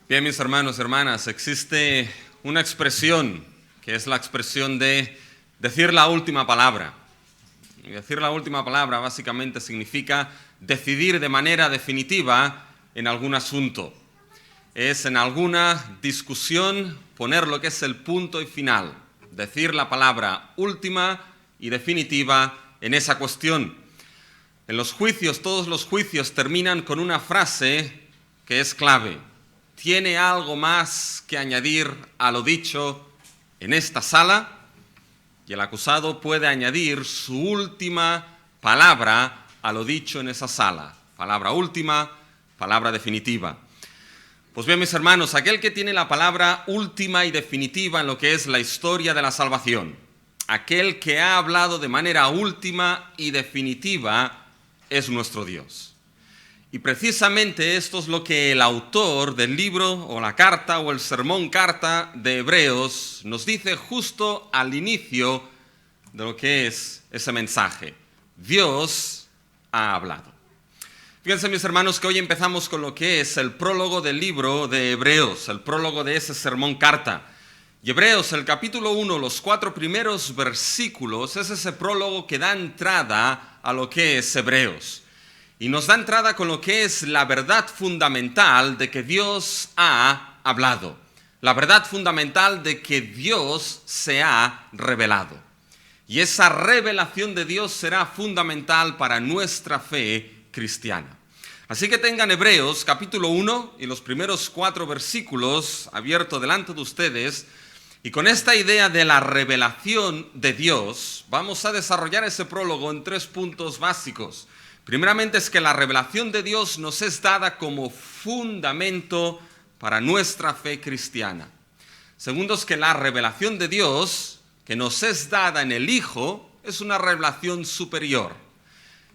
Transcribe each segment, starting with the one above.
Bien, mis hermanos y hermanas, existe una expresión que es la expresión de decir la última palabra. Y decir la última palabra básicamente significa decidir de manera definitiva en algún asunto. Es en alguna discusión poner lo que es el punto y final. Decir la palabra última y definitiva en esa cuestión. En los juicios, todos los juicios terminan con una frase que es clave. ¿Tiene algo más que añadir a lo dicho en esta sala? Y el acusado puede añadir su última palabra a lo dicho en esa sala. Palabra última, palabra definitiva. Pues bien, mis hermanos, aquel que tiene la palabra última y definitiva en lo que es la historia de la salvación, aquel que ha hablado de manera última y definitiva es nuestro Dios. Y precisamente esto es lo que el autor del libro o la carta o el sermón carta de Hebreos nos dice justo al inicio de lo que es ese mensaje. Dios ha hablado. Fíjense, mis hermanos, que hoy empezamos con lo que es el prólogo del libro de Hebreos, el prólogo de ese sermón carta. Y Hebreos, el capítulo 1, los 4 primeros versículos, es ese prólogo que da entrada a lo que es Hebreos. Y nos da entrada con lo que es la verdad fundamental de que Dios ha hablado. La verdad fundamental de que Dios se ha revelado. Y esa revelación de Dios será fundamental para nuestra fe cristiana. Así que tengan Hebreos capítulo 1 y los primeros 4 versículos abiertos delante de ustedes. Y con esta idea de la revelación de Dios, vamos a desarrollar ese prólogo en 3 puntos básicos. Primeramente es que la revelación de Dios nos es dada como fundamento para nuestra fe cristiana. Segundo es que la revelación de Dios que nos es dada en el Hijo es una revelación superior.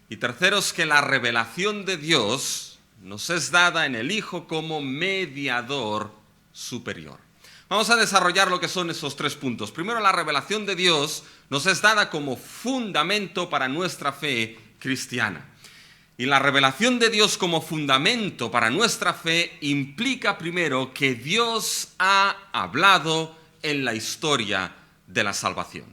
Y tercero es que la revelación de Dios nos es dada en el Hijo como mediador superior. Vamos a desarrollar lo que son esos 3 puntos. Primero, la revelación de Dios nos es dada como fundamento para nuestra fe cristiana. Y la revelación de Dios como fundamento para nuestra fe implica primero que Dios ha hablado en la historia de la salvación.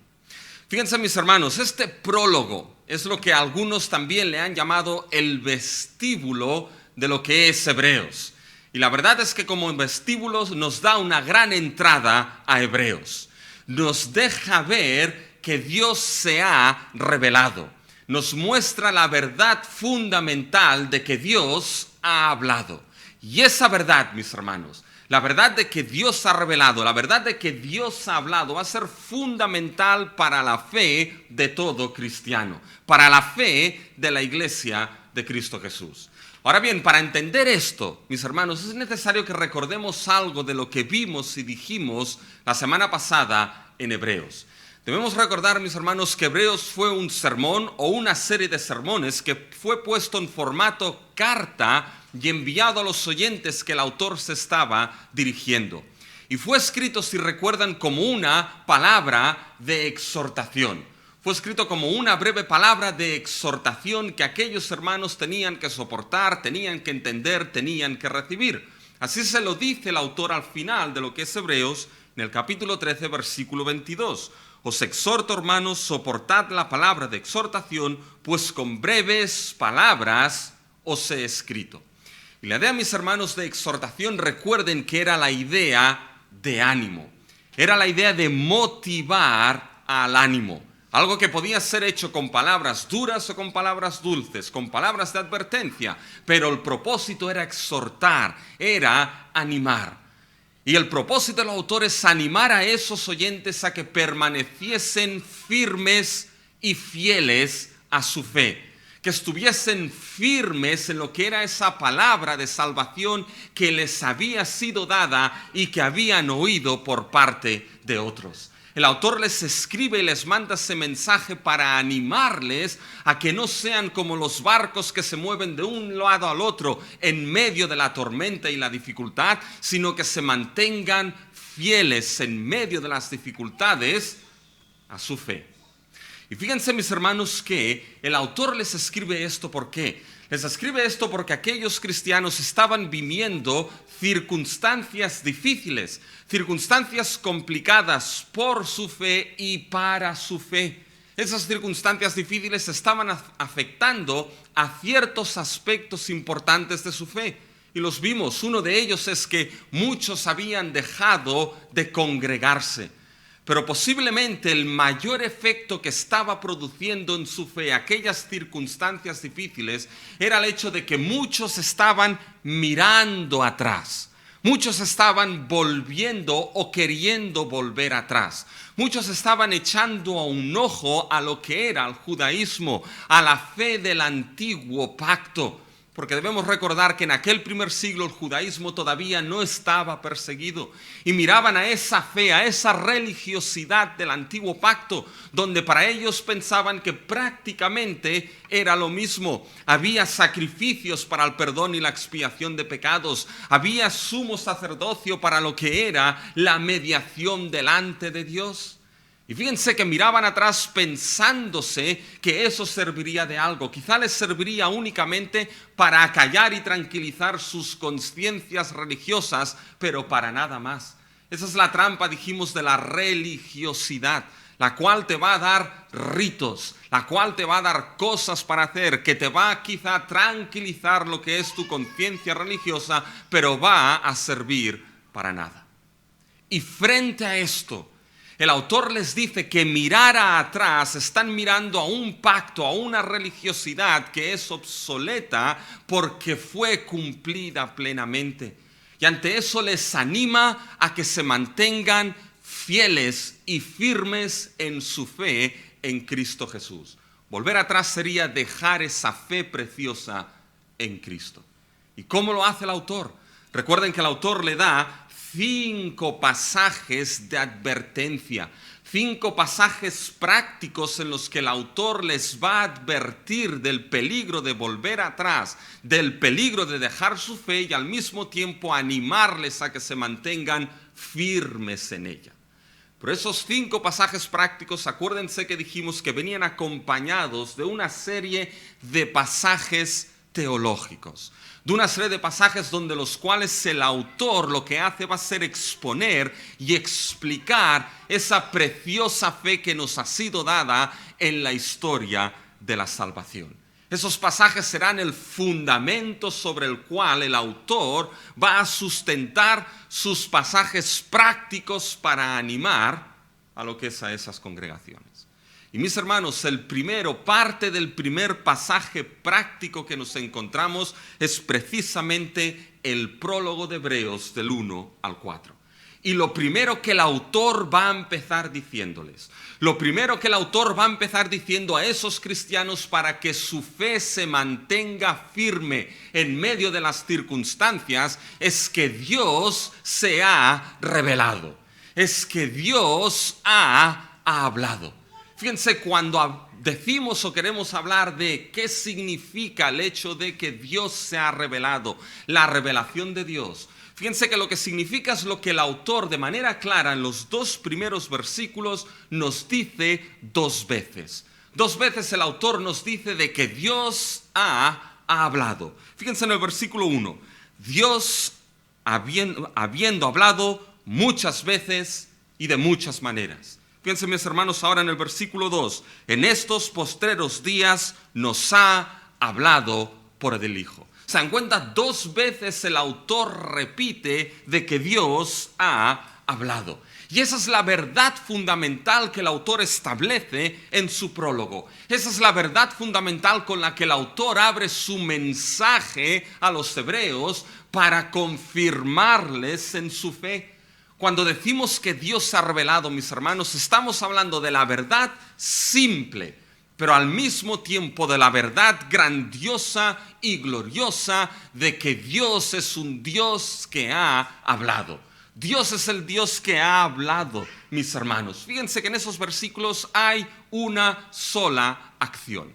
Fíjense, mis hermanos, este prólogo es lo que algunos también le han llamado el vestíbulo de lo que es Hebreos. Y la verdad es que como vestíbulo nos da una gran entrada a Hebreos. Nos deja ver que Dios se ha revelado. Nos muestra la verdad fundamental de que Dios ha hablado. Y esa verdad, mis hermanos, la verdad de que Dios ha revelado, la verdad de que Dios ha hablado, va a ser fundamental para la fe de todo cristiano, para la fe de la iglesia de Cristo Jesús. Ahora bien, para entender esto, mis hermanos, es necesario que recordemos algo de lo que vimos y dijimos la semana pasada en Hebreos. Debemos recordar, mis hermanos, que Hebreos fue un sermón o una serie de sermones que fue puesto en formato carta y enviado a los oyentes que el autor se estaba dirigiendo. Y fue escrito, si recuerdan, como una palabra de exhortación. Fue escrito como una breve palabra de exhortación que aquellos hermanos tenían que soportar, tenían que entender, tenían que recibir. Así se lo dice el autor al final de lo que es Hebreos, en el capítulo 13, versículo 22. Os exhorto, hermanos, soportad la palabra de exhortación, pues con breves palabras os he escrito. Y la idea, mis hermanos, de exhortación, recuerden que era la idea de ánimo. Era la idea de motivar al ánimo. Algo que podía ser hecho con palabras duras o con palabras dulces, con palabras de advertencia. Pero el propósito era exhortar, era animar. Y el propósito del autor es animar a esos oyentes a que permaneciesen firmes y fieles a su fe. Que estuviesen firmes en lo que era esa palabra de salvación que les había sido dada y que habían oído por parte de otros. El autor les escribe y les manda ese mensaje para animarles a que no sean como los barcos que se mueven de un lado al otro en medio de la tormenta y la dificultad, sino que se mantengan fieles en medio de las dificultades a su fe. Y fíjense, mis hermanos, que el autor les escribe esto. ¿Por qué? Les escribe esto porque aquellos cristianos estaban viviendo circunstancias difíciles, circunstancias complicadas por su fe y para su fe. Esas circunstancias difíciles estaban afectando a ciertos aspectos importantes de su fe. Y los vimos. Uno de ellos es que muchos habían dejado de congregarse. Pero posiblemente el mayor efecto que estaba produciendo en su fe aquellas circunstancias difíciles era el hecho de que muchos estaban mirando atrás. Muchos estaban volviendo o queriendo volver atrás. Muchos estaban echando un ojo a lo que era el judaísmo, a la fe del antiguo pacto. Porque debemos recordar que en aquel primer siglo el judaísmo todavía no estaba perseguido. Y miraban a esa fe, a esa religiosidad del antiguo pacto, donde para ellos pensaban que prácticamente era lo mismo. Había sacrificios para el perdón y la expiación de pecados. Había sumo sacerdocio para lo que era la mediación delante de Dios. Y fíjense que miraban atrás pensándose que eso serviría de algo. Quizá les serviría únicamente para acallar y tranquilizar sus conciencias religiosas, pero para nada más. Esa es la trampa, dijimos, de la religiosidad, la cual te va a dar ritos, la cual te va a dar cosas para hacer, que te va quizá a tranquilizar lo que es tu conciencia religiosa, pero va a servir para nada. Y frente a esto, el autor les dice que mirara atrás, están mirando a un pacto, a una religiosidad que es obsoleta porque fue cumplida plenamente. Y ante eso les anima a que se mantengan fieles y firmes en su fe en Cristo Jesús. Volver atrás sería dejar esa fe preciosa en Cristo. ¿Y cómo lo hace el autor? Recuerden que el autor le da 5 pasajes de advertencia, 5 pasajes prácticos en los que el autor les va a advertir del peligro de volver atrás, del peligro de dejar su fe y al mismo tiempo animarles a que se mantengan firmes en ella. Pero esos 5 pasajes prácticos, acuérdense que dijimos que venían acompañados de una serie de pasajes teológicos, de una serie de pasajes donde los cuales el autor lo que hace va a ser exponer y explicar esa preciosa fe que nos ha sido dada en la historia de la salvación. Esos pasajes serán el fundamento sobre el cual el autor va a sustentar sus pasajes prácticos para animar a lo que es a esas congregaciones. Y mis hermanos, parte del primer pasaje práctico que nos encontramos es precisamente el prólogo de Hebreos del 1 al 4. Y lo primero que el autor va a empezar diciéndoles, lo primero que el autor va a empezar diciendo a esos cristianos para que su fe se mantenga firme en medio de las circunstancias, es que Dios se ha revelado, es que Dios ha hablado. Fíjense, cuando decimos o queremos hablar de qué significa el hecho de que Dios se ha revelado, la revelación de Dios, fíjense que lo que significa es lo que el autor de manera clara en los 2 primeros versículos nos dice 2 veces. 2 veces el autor nos dice de que Dios ha hablado. Fíjense en el versículo 1. Dios habiendo hablado muchas veces y de muchas maneras. Fíjense, mis hermanos, ahora en el versículo 2. En estos postreros días nos ha hablado por el Hijo. Se dan cuenta, 2 veces el autor repite de que Dios ha hablado. Y esa es la verdad fundamental que el autor establece en su prólogo. Esa es la verdad fundamental con la que el autor abre su mensaje a los hebreos para confirmarles en su fe. Cuando decimos que Dios se ha revelado, mis hermanos, estamos hablando de la verdad simple, pero al mismo tiempo de la verdad grandiosa y gloriosa de que Dios es un Dios que ha hablado. Dios es el Dios que ha hablado, mis hermanos. Fíjense que en esos versículos hay una sola acción.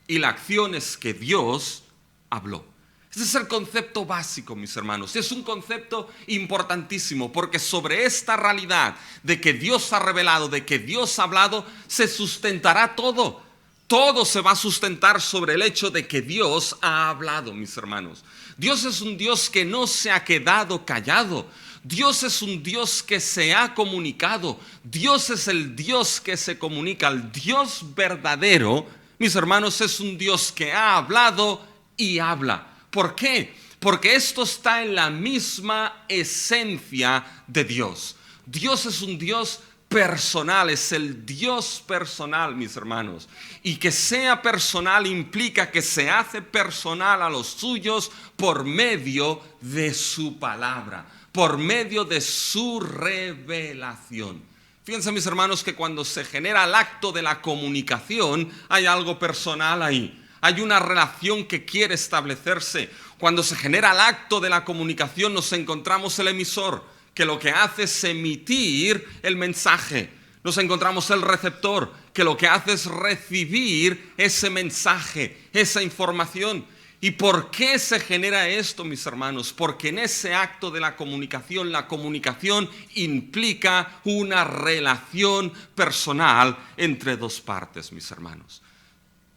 Y la acción es que Dios habló. Ese es el concepto básico, mis hermanos. Es un concepto importantísimo porque sobre esta realidad de que Dios ha revelado, de que Dios ha hablado, se sustentará todo. Todo se va a sustentar sobre el hecho de que Dios ha hablado, mis hermanos. Dios es un Dios que no se ha quedado callado. Dios es un Dios que se ha comunicado. Dios es el Dios que se comunica. El Dios verdadero, mis hermanos, es un Dios que ha hablado y habla. ¿Por qué? Porque esto está en la misma esencia de Dios. Dios es un Dios personal, es el Dios personal, mis hermanos. Y que sea personal implica que se hace personal a los suyos por medio de su palabra, por medio de su revelación. Fíjense, mis hermanos, que cuando se genera el acto de la comunicación, hay algo personal ahí. Hay una relación que quiere establecerse. Cuando se genera el acto de la comunicación, nos encontramos el emisor, que lo que hace es emitir el mensaje. Nos encontramos el receptor, que lo que hace es recibir ese mensaje, esa información. ¿Y por qué se genera esto, mis hermanos? Porque en ese acto de la comunicación implica una relación personal entre dos partes, mis hermanos.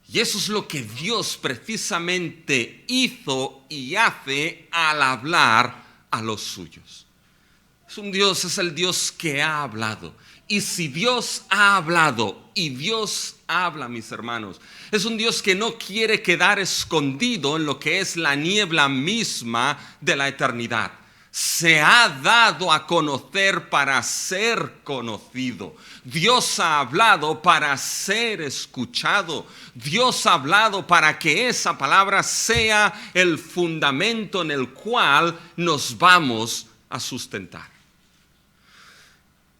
Y eso es lo que Dios precisamente hizo y hace al hablar a los suyos. Es el Dios que ha hablado. Y si Dios ha hablado y Dios habla, mis hermanos, es un Dios que no quiere quedar escondido en lo que es la niebla misma de la eternidad. Se ha dado a conocer para ser conocido. Dios ha hablado para ser escuchado. Dios ha hablado para que esa palabra sea el fundamento en el cual nos vamos a sustentar.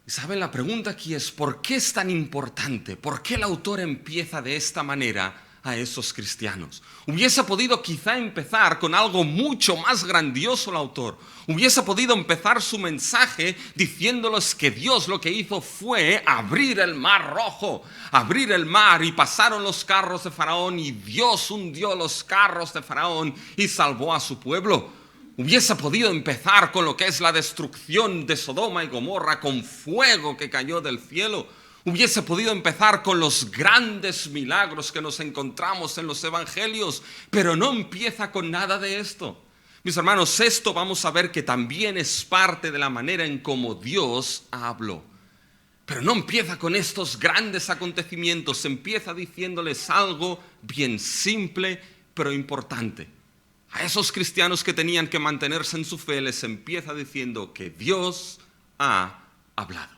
Y saben, la pregunta aquí es, ¿por qué es tan importante? ¿Por qué el autor empieza de esta manera a esos cristianos? Hubiese podido quizá empezar con algo mucho más grandioso el autor. Hubiese podido empezar su mensaje diciéndoles que Dios lo que hizo fue abrir el mar rojo, abrir el mar, y pasaron los carros de Faraón y Dios hundió los carros de Faraón y salvó a su pueblo. Hubiese podido empezar con lo que es la destrucción de Sodoma y Gomorra con fuego que cayó del cielo. Hubiese podido empezar con los grandes milagros que nos encontramos en los evangelios, pero no empieza con nada de esto. Mis hermanos, esto vamos a ver que también es parte de la manera en cómo Dios habló. Pero no empieza con estos grandes acontecimientos, empieza diciéndoles algo bien simple, pero importante. A esos cristianos que tenían que mantenerse en su fe, les empieza diciendo que Dios ha hablado.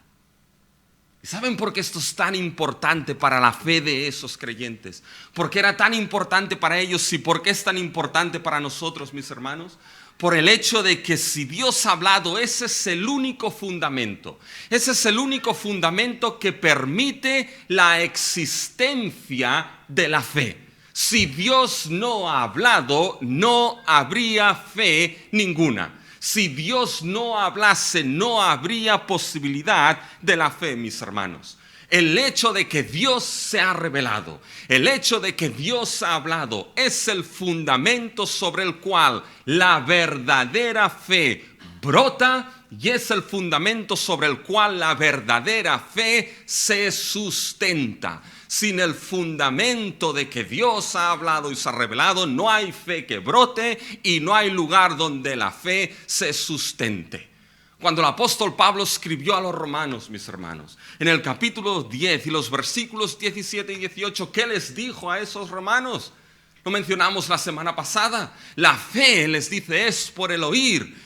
¿Y saben por qué esto es tan importante para la fe de esos creyentes? ¿Por qué era tan importante para ellos y por qué es tan importante para nosotros, mis hermanos? Por el hecho de que si Dios ha hablado, ese es el único fundamento. Ese es el único fundamento que permite la existencia de la fe. Si Dios no ha hablado, no habría fe ninguna. Si Dios no hablase, no habría posibilidad de la fe, mis hermanos. El hecho de que Dios se ha revelado, el hecho de que Dios ha hablado, es el fundamento sobre el cual la verdadera fe brota y es el fundamento sobre el cual la verdadera fe se sustenta. Sin el fundamento de que Dios ha hablado y se ha revelado, no hay fe que brote y no hay lugar donde la fe se sustente. Cuando el apóstol Pablo escribió a los romanos, mis hermanos, en el capítulo 10 y los versículos 17 y 18, ¿qué les dijo a esos romanos? Lo mencionamos la semana pasada. La fe, les dice, es por el oír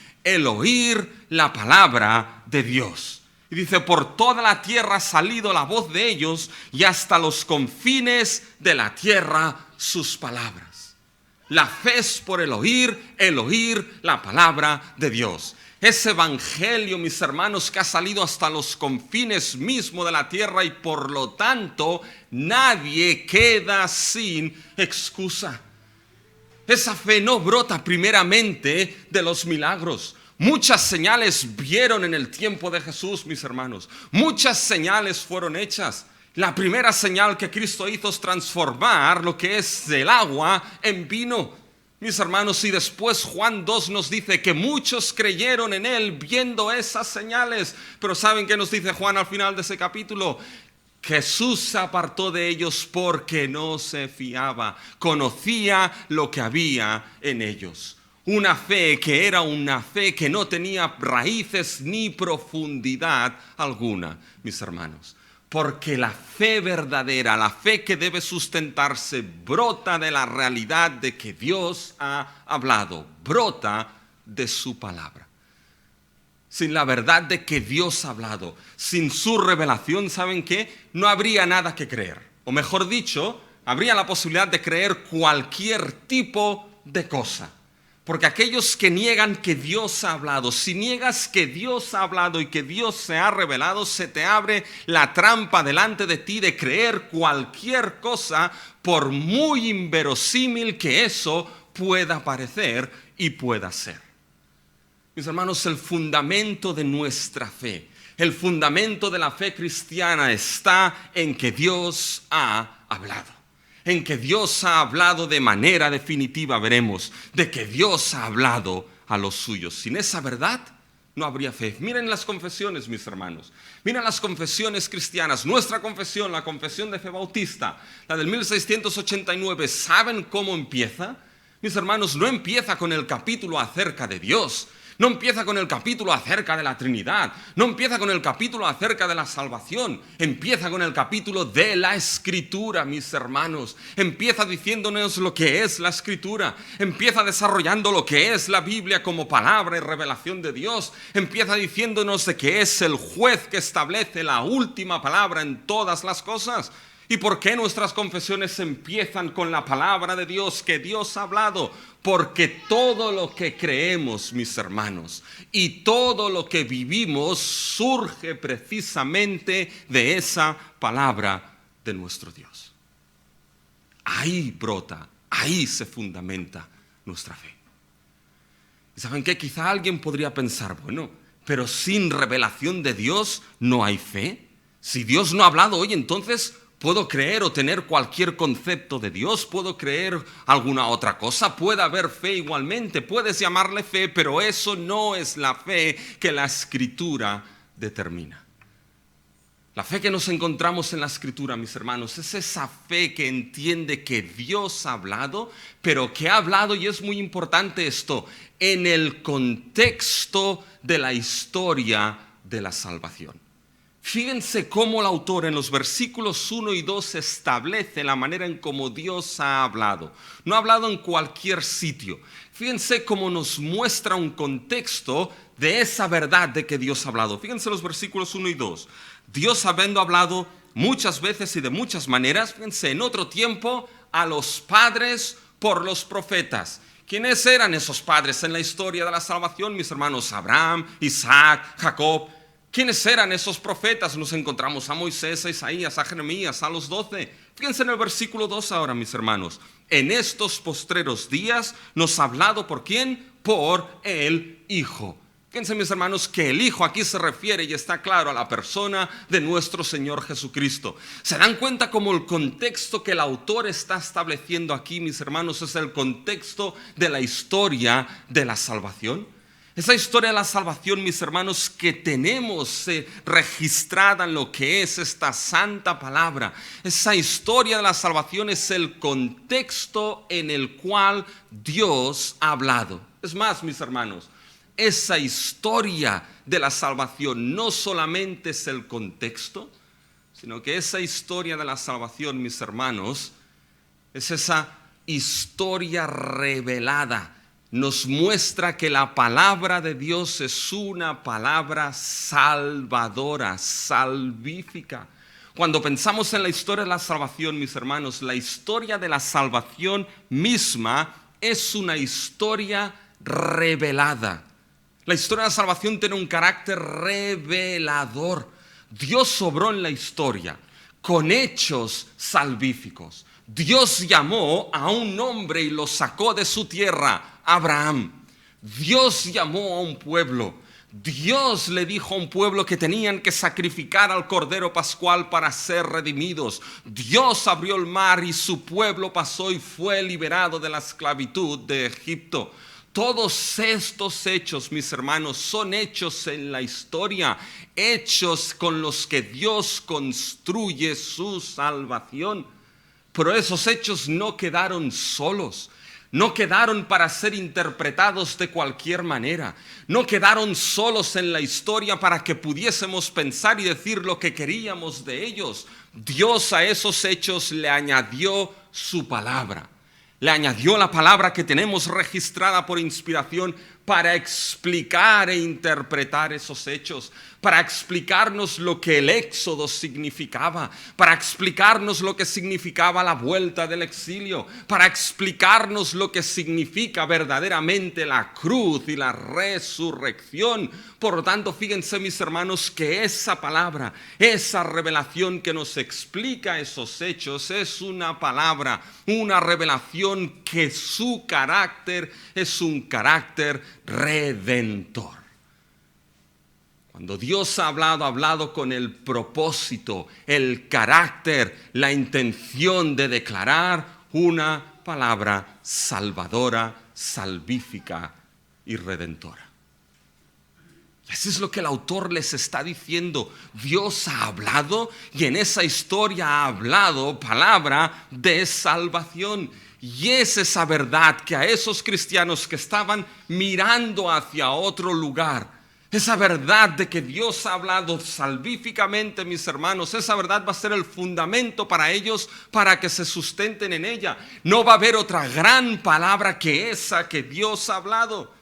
la palabra de Dios. Y dice, por toda la tierra ha salido la voz de ellos y hasta los confines de la tierra sus palabras. La fe es por el oír la palabra de Dios. Ese evangelio, mis hermanos, que ha salido hasta los confines mismos de la tierra y por lo tanto nadie queda sin excusa. Esa fe no brota primeramente de los milagros. Muchas señales vieron en el tiempo de Jesús, mis hermanos. Muchas señales fueron hechas. La primera señal que Cristo hizo es transformar lo que es el agua en vino. Mis hermanos, y después Juan 2 nos dice que muchos creyeron en él viendo esas señales. Pero ¿saben qué nos dice Juan al final de ese capítulo? Jesús se apartó de ellos porque no se fiaba, conocía lo que había en ellos. Una fe que era una fe que no tenía raíces ni profundidad alguna, mis hermanos. Porque la fe verdadera, la fe que debe sustentarse, brota de la realidad de que Dios ha hablado, brota de su palabra. Sin la verdad de que Dios ha hablado, sin su revelación, ¿saben qué? No habría nada que creer. O mejor dicho, habría la posibilidad de creer cualquier tipo de cosa. Porque aquellos que niegan que Dios ha hablado, si niegas que Dios ha hablado y que Dios se ha revelado, se te abre la trampa delante de ti de creer cualquier cosa, por muy inverosímil que eso pueda parecer y pueda ser. Mis hermanos, el fundamento de nuestra fe, el fundamento de la fe cristiana está en que Dios ha hablado. En que Dios ha hablado de manera definitiva, veremos, de que Dios ha hablado a los suyos. Sin esa verdad no habría fe. Miren las confesiones, mis hermanos. Miren las confesiones cristianas. Nuestra confesión, la confesión de fe bautista, la del 1689, ¿saben cómo empieza? Mis hermanos, no empieza con el capítulo acerca de Dios. No empieza con el capítulo acerca de la Trinidad. No empieza con el capítulo acerca de la salvación. Empieza con el capítulo de la Escritura, mis hermanos. Empieza diciéndonos lo que es la Escritura. Empieza desarrollando lo que es la Biblia como palabra y revelación de Dios. Empieza diciéndonos de que es el juez que establece la última palabra en todas las cosas. ¿Y por qué nuestras confesiones empiezan con la palabra de Dios que Dios ha hablado? Porque todo lo que creemos, mis hermanos, y todo lo que vivimos surge precisamente de esa palabra de nuestro Dios. Ahí brota, ahí se fundamenta nuestra fe. ¿Y saben qué? Quizá alguien podría pensar, bueno, pero sin revelación de Dios no hay fe. Si Dios no ha hablado hoy, entonces ¿puedo creer o tener cualquier concepto de Dios? ¿Puedo creer alguna otra cosa? Puede haber fe igualmente. Puedes llamarle fe, pero eso no es la fe que la Escritura determina. La fe que nos encontramos en la Escritura, mis hermanos, es esa fe que entiende que Dios ha hablado, pero que ha hablado, y es muy importante esto, en el contexto de la historia de la salvación. Fíjense cómo el autor en los versículos 1 y 2 establece la manera en cómo Dios ha hablado. No ha hablado en cualquier sitio. Fíjense cómo nos muestra un contexto de esa verdad de que Dios ha hablado. Fíjense los versículos 1 y 2. Dios habiendo hablado muchas veces y de muchas maneras, fíjense, en otro tiempo a los padres por los profetas. ¿Quiénes eran esos padres en la historia de la salvación, mis hermanos? Abraham, Isaac, Jacob. ¿Quiénes eran esos profetas? Nos encontramos a Moisés, a Isaías, a Jeremías, a los 12. Fíjense en el versículo 2 ahora, mis hermanos. En estos postreros días nos ha hablado, ¿por quién? Por el Hijo. Fíjense, mis hermanos, que el Hijo aquí se refiere, y está claro, a la persona de nuestro Señor Jesucristo. ¿Se dan cuenta cómo el contexto que el autor está estableciendo aquí, mis hermanos, es el contexto de la historia de la salvación? Esa historia de la salvación, mis hermanos, que tenemos registrada en lo que es esta santa palabra. Esa historia de la salvación es el contexto en el cual Dios ha hablado. Es más, mis hermanos, esa historia de la salvación no solamente es el contexto, sino que esa historia de la salvación, mis hermanos, es esa historia revelada. Nos muestra que la palabra de Dios es una palabra salvadora, salvífica. Cuando pensamos en la historia de la salvación, mis hermanos, la historia de la salvación misma es una historia revelada. La historia de la salvación tiene un carácter revelador. Dios obró en la historia con hechos salvíficos. Dios llamó a un hombre y lo sacó de su tierra, Abraham. Dios llamó a un pueblo. Dios le dijo a un pueblo que tenían que sacrificar al Cordero Pascual para ser redimidos. Dios abrió el mar y su pueblo pasó y fue liberado de la esclavitud de Egipto. Todos estos hechos, mis hermanos, son hechos en la historia, hechos con los que Dios construye su salvación. Pero esos hechos no quedaron solos. No quedaron para ser interpretados de cualquier manera. No quedaron solos en la historia para que pudiésemos pensar y decir lo que queríamos de ellos. Dios a esos hechos le añadió su palabra. Le añadió la palabra que tenemos registrada por inspiración para explicar e interpretar esos hechos, para explicarnos lo que el éxodo significaba, para explicarnos lo que significaba la vuelta del exilio, para explicarnos lo que significa verdaderamente la cruz y la resurrección. Por lo tanto, fíjense, mis hermanos, que esa palabra, esa revelación que nos explica esos hechos, es una palabra, una revelación que su carácter es un carácter redentor. Cuando Dios ha hablado con el propósito, el carácter, la intención de declarar una palabra salvadora, salvífica y redentora. Eso es lo que el autor les está diciendo. Dios ha hablado y en esa historia ha hablado palabra de salvación. Y es esa verdad que a esos cristianos que estaban mirando hacia otro lugar, esa verdad de que Dios ha hablado salvíficamente, mis hermanos, esa verdad va a ser el fundamento para ellos, para que se sustenten en ella. No va a haber otra gran palabra que esa que Dios ha hablado.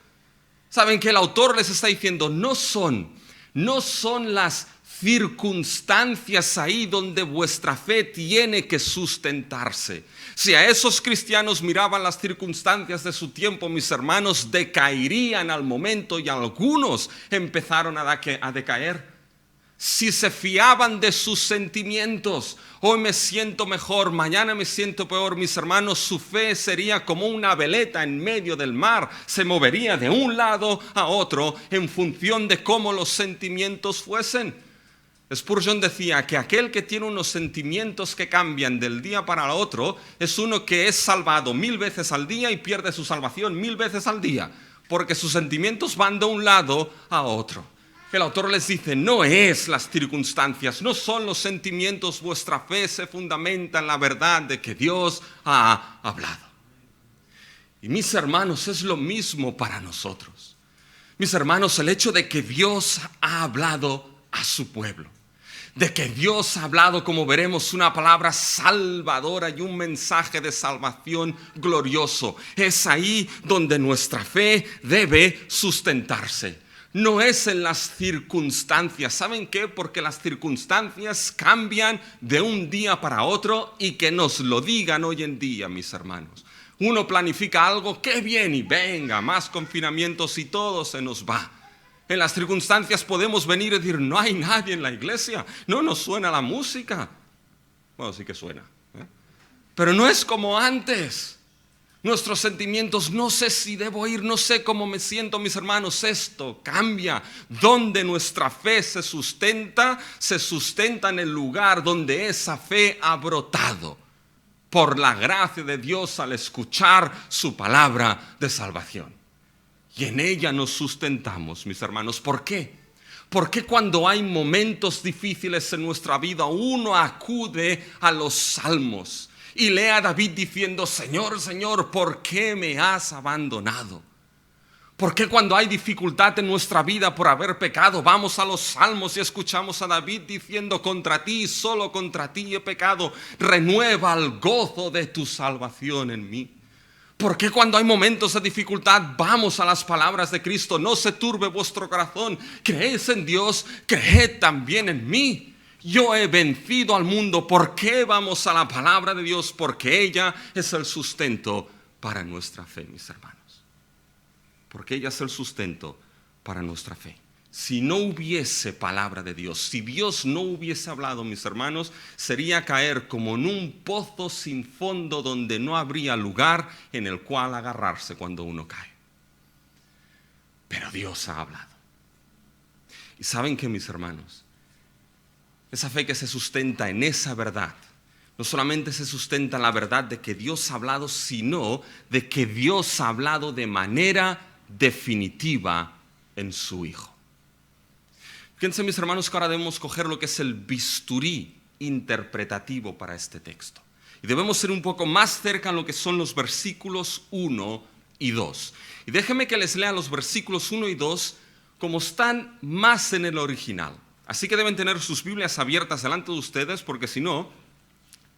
Saben que el autor les está diciendo, no son las circunstancias ahí donde vuestra fe tiene que sustentarse. Si a esos cristianos miraban las circunstancias de su tiempo, mis hermanos, decaerían al momento y algunos empezaron a decaer. Si se fiaban de sus sentimientos, hoy me siento mejor, mañana me siento peor, mis hermanos, su fe sería como una veleta en medio del mar, se movería de un lado a otro en función de cómo los sentimientos fuesen. Spurgeon decía que aquel que tiene unos sentimientos que cambian del día para el otro es uno que es salvado 1000 veces al día y pierde su salvación 1000 veces al día, porque sus sentimientos van de un lado a otro. El autor les dice, no es las circunstancias, no son los sentimientos, vuestra fe se fundamenta en la verdad de que Dios ha hablado. Y mis hermanos, es lo mismo para nosotros. Mis hermanos, el hecho de que Dios ha hablado a su pueblo, de que Dios ha hablado, como veremos, una palabra salvadora y un mensaje de salvación glorioso, es ahí donde nuestra fe debe sustentarse. No es en las circunstancias. ¿Saben qué? Porque las circunstancias cambian de un día para otro y que nos lo digan hoy en día, mis hermanos. Uno planifica algo, qué bien, y venga, más confinamientos y todo se nos va. En las circunstancias podemos venir y decir, no hay nadie en la iglesia, no nos suena la música. Bueno, sí que suena, ¿eh? Pero no es como antes. Nuestros sentimientos, no sé si debo ir, no sé cómo me siento, mis hermanos. Esto cambia. Donde nuestra fe se sustenta en el lugar donde esa fe ha brotado por la gracia de Dios al escuchar su palabra de salvación. Y en ella nos sustentamos, mis hermanos. ¿Por qué? Porque cuando hay momentos difíciles en nuestra vida, uno acude a los salmos y lee a David diciendo, Señor, Señor, ¿por qué me has abandonado? ¿Por qué cuando hay dificultad en nuestra vida por haber pecado, vamos a los salmos y escuchamos a David diciendo, contra ti, solo contra ti he pecado, renueva el gozo de tu salvación en mí? ¿Por qué cuando hay momentos de dificultad vamos a las palabras de Cristo? No se turbe vuestro corazón, creéis en Dios, creed también en mí. Yo he vencido al mundo. ¿Por qué vamos a la palabra de Dios? Porque ella es el sustento para nuestra fe, mis hermanos. Porque ella es el sustento para nuestra fe. Si no hubiese palabra de Dios, si Dios no hubiese hablado, mis hermanos, sería caer como en un pozo sin fondo donde no habría lugar en el cual agarrarse cuando uno cae. Pero Dios ha hablado. ¿Y saben qué, mis hermanos? Esa fe que se sustenta en esa verdad, no solamente se sustenta en la verdad de que Dios ha hablado, sino de que Dios ha hablado de manera definitiva en su Hijo. Fíjense, mis hermanos, que ahora debemos coger lo que es el bisturí interpretativo para este texto. Y debemos ir un poco más cerca en lo que son los versículos 1 y 2. Y déjenme que les lea los versículos 1 y 2 como están más en el original. Así que deben tener sus Biblias abiertas delante de ustedes, porque si no,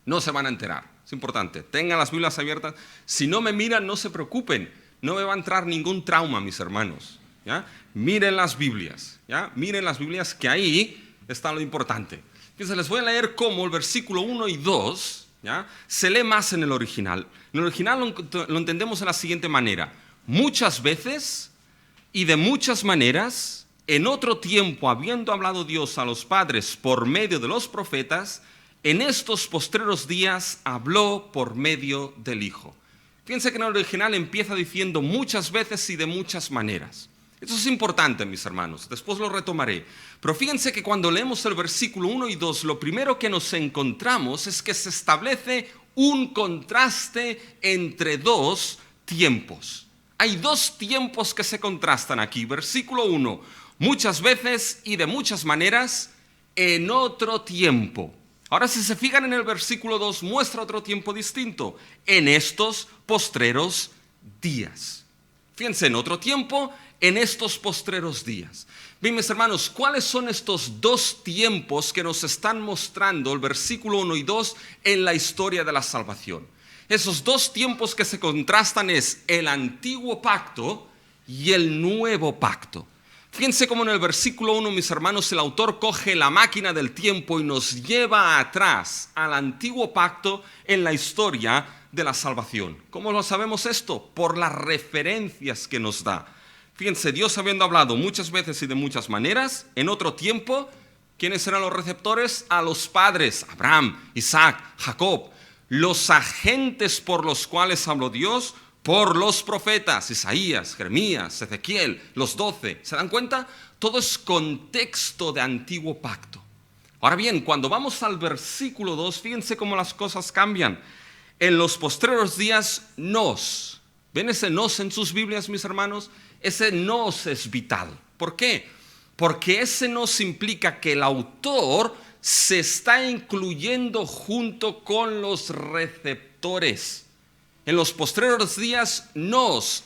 no se van a enterar. Es importante, tengan las Biblias abiertas. Si no me miran, no se preocupen. No me va a entrar ningún trauma, mis hermanos, ¿ya? Miren las Biblias, ¿ya? Miren las Biblias, que ahí está lo importante. Entonces les voy a leer cómo el versículo 1 y 2, ¿ya?, se lee más en el original. En el original lo entendemos de la siguiente manera: muchas veces y de muchas maneras, en otro tiempo, habiendo hablado Dios a los padres por medio de los profetas, en estos postreros días habló por medio del Hijo. Fíjense que en el original empieza diciendo muchas veces y de muchas maneras. Eso es importante, mis hermanos, después lo retomaré. Pero fíjense que cuando leemos el versículo 1 y 2, lo primero que nos encontramos es que se establece un contraste entre dos tiempos. Hay dos tiempos que se contrastan aquí. Versículo 1, muchas veces y de muchas maneras, en otro tiempo. Ahora, si se fijan en el versículo 2, muestra otro tiempo distinto: en estos postreros días. Fíjense, en otro tiempo, en estos postreros días. Bien, mis hermanos, ¿cuáles son estos dos tiempos que nos están mostrando el versículo 1 y 2 en la historia de la salvación? Esos dos tiempos que se contrastan es el antiguo pacto y el nuevo pacto. Fíjense cómo en el versículo 1, mis hermanos, el autor coge la máquina del tiempo y nos lleva atrás al antiguo pacto en la historia de la salvación. ¿Cómo lo sabemos esto? Por las referencias que nos da. Fíjense, Dios habiendo hablado muchas veces y de muchas maneras, en otro tiempo, ¿quiénes eran los receptores? A los padres, Abraham, Isaac, Jacob. Los agentes por los cuales habló Dios, por los profetas, Isaías, Jeremías, Ezequiel, los 12. ¿Se dan cuenta? Todo es contexto de antiguo pacto. Ahora bien, cuando vamos al versículo 2, fíjense cómo las cosas cambian. En los postreros días nos. ¿Ven ese nos en sus Biblias, mis hermanos? Ese nos es vital. ¿Por qué? Porque ese nos implica que el autor se está incluyendo junto con los receptores. En los postreros días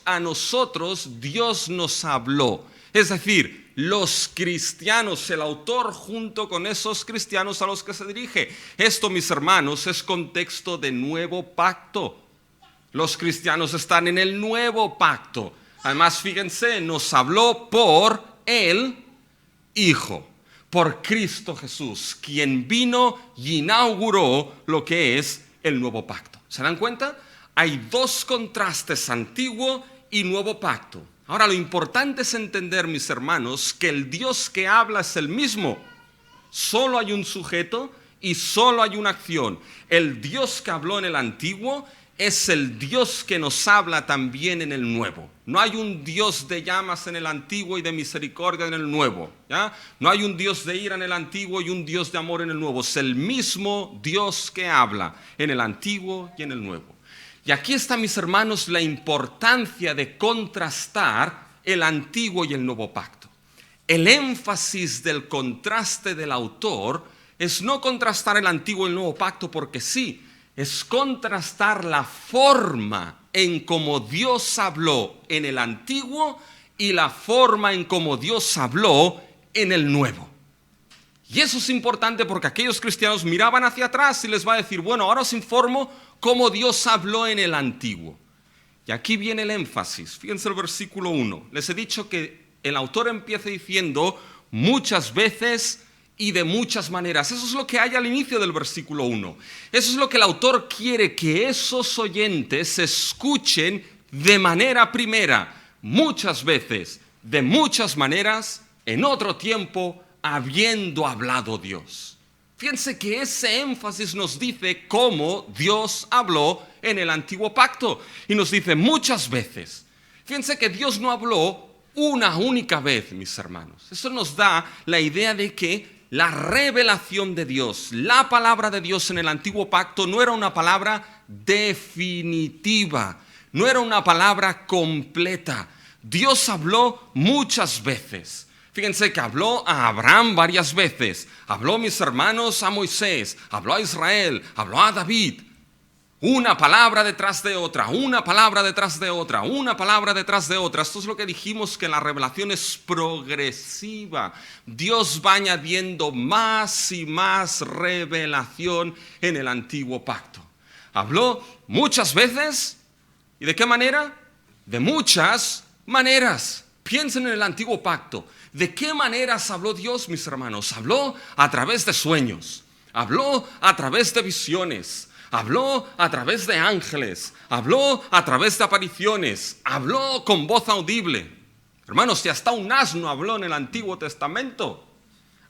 a nosotros, Dios nos habló. Es decir, los cristianos, el autor junto con esos cristianos a los que se dirige. Esto, mis hermanos, es contexto de nuevo pacto. Los cristianos están en el nuevo pacto. Además, fíjense, nos habló por el Hijo, por Cristo Jesús, quien vino y inauguró lo que es el nuevo pacto. ¿Se dan cuenta? Hay dos contrastes, antiguo y nuevo pacto. Ahora, lo importante es entender, mis hermanos, que el Dios que habla es el mismo. Solo hay un sujeto y solo hay una acción. El Dios que habló en el antiguo es el Dios que nos habla también en el nuevo. No hay un Dios de llamas en el antiguo y de misericordia en el nuevo, ¿ya? No hay un Dios de ira en el antiguo y un Dios de amor en el nuevo. Es el mismo Dios que habla en el antiguo y en el nuevo. Y aquí está, mis hermanos, la importancia de contrastar el antiguo y el nuevo pacto. El énfasis del contraste del autor es no contrastar el antiguo y el nuevo pacto porque sí, es contrastar la forma en cómo Dios habló en el antiguo y la forma en cómo Dios habló en el nuevo. Y eso es importante porque aquellos cristianos miraban hacia atrás y les va a decir, bueno, ahora os informo cómo Dios habló en el antiguo. Y aquí viene el énfasis. Fíjense el versículo 1. Les he dicho que el autor empieza diciendo muchas veces y de muchas maneras. Eso es lo que hay al inicio del versículo 1. Eso es lo que el autor quiere que esos oyentes escuchen de manera primera. Muchas veces, de muchas maneras, en otro tiempo, habiendo hablado Dios. Fíjense que ese énfasis nos dice cómo Dios habló en el antiguo pacto. Y nos dice muchas veces. Fíjense que Dios no habló una única vez, mis hermanos. Eso nos da la idea de que la revelación de Dios, la palabra de Dios en el antiguo pacto no era una palabra definitiva, no era una palabra completa. Dios habló muchas veces. Fíjense que habló a Abraham varias veces, habló, mis hermanos, a Moisés, habló a Israel, habló a David. Una palabra detrás de otra, una palabra detrás de otra, una palabra detrás de otra. Esto es lo que dijimos, que la revelación es progresiva. Dios va añadiendo más y más revelación en el antiguo pacto. Habló muchas veces. ¿Y de qué manera? De muchas maneras. Piensen en el antiguo pacto. ¿De qué maneras habló Dios, mis hermanos? Habló a través de sueños, habló a través de visiones, habló a través de ángeles, habló a través de apariciones, habló con voz audible. Hermanos, si hasta un asno habló en el Antiguo Testamento.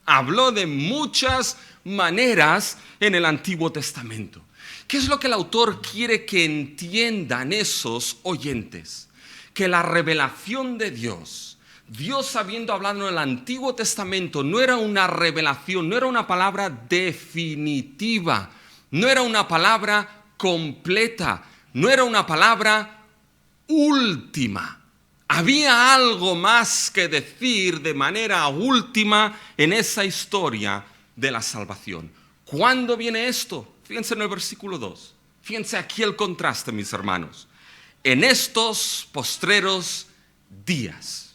Habló de muchas maneras en el Antiguo Testamento. ¿Qué es lo que el autor quiere que entiendan esos oyentes? Que la revelación de Dios, Dios habiendo hablado en el Antiguo Testamento, no era una revelación, no era una palabra definitiva, no era una palabra completa, no era una palabra última. Había algo más que decir de manera última en esa historia de la salvación. ¿Cuándo viene esto? Fíjense en el versículo 2. Fíjense aquí el contraste, mis hermanos. En estos postreros días.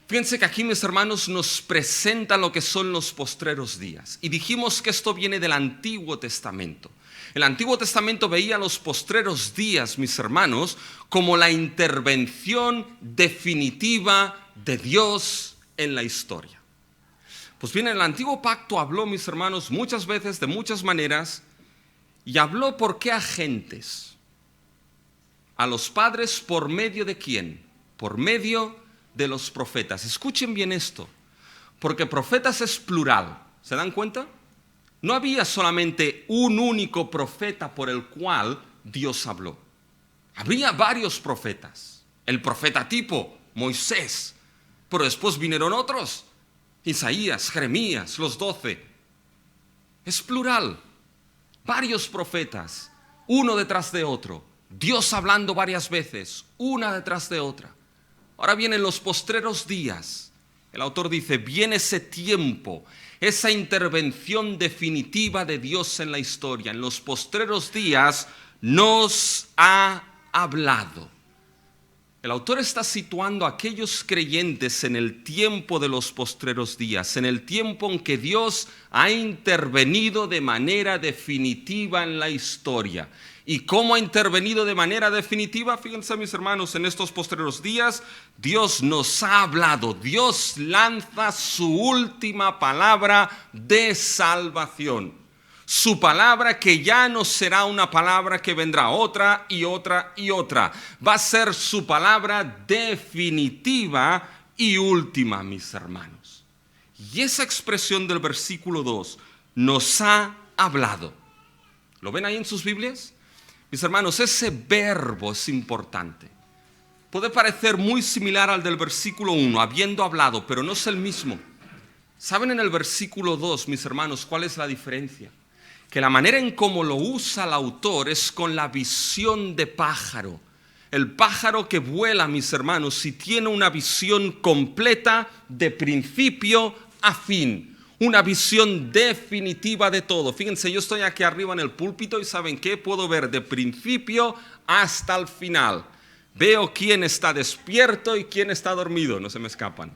Fíjense que aquí, mis hermanos, nos presenta lo que son los postreros días. Y dijimos que esto viene del Antiguo Testamento. El Antiguo Testamento veía los postreros días, mis hermanos, como la intervención definitiva de Dios en la historia. Pues bien, en el Antiguo Pacto habló, mis hermanos, muchas veces, de muchas maneras, y habló por qué agentes. A los padres, ¿por medio de quién? Por medio de los profetas. Escuchen bien esto, porque profetas es plural. ¿Se dan cuenta? No había solamente un único profeta por el cual Dios habló. Había varios profetas. El profeta tipo, Moisés, pero después vinieron otros. Isaías, Jeremías, los 12. Es plural. Varios profetas, uno detrás de otro. Dios hablando varias veces, una detrás de otra. Ahora vienen los postreros días. El autor dice, viene ese tiempo, esa intervención definitiva de Dios en la historia. En los postreros días nos ha hablado. El autor está situando a aquellos creyentes en el tiempo de los postreros días, en el tiempo en que Dios ha intervenido de manera definitiva en la historia. ¿Y cómo ha intervenido de manera definitiva? Fíjense, mis hermanos, en estos postreros días, Dios nos ha hablado. Dios lanza su última palabra de salvación. Su palabra que ya no será una palabra que vendrá otra y otra y otra. Va a ser su palabra definitiva y última, mis hermanos. Y esa expresión del versículo 2, nos ha hablado. ¿Lo ven ahí en sus Biblias? Mis hermanos, ese verbo es importante. Puede parecer muy similar al del versículo 1, habiendo hablado, pero no es el mismo. ¿Saben en el versículo 2, mis hermanos, cuál es la diferencia? Que la manera en cómo lo usa el autor es con la visión de pájaro. El pájaro que vuela, mis hermanos, y tiene una visión completa de principio a fin. Una visión definitiva de todo. Fíjense, yo estoy aquí arriba en el púlpito y ¿saben qué? Puedo ver de principio hasta el final. Veo quién está despierto y quién está dormido, no se me escapan.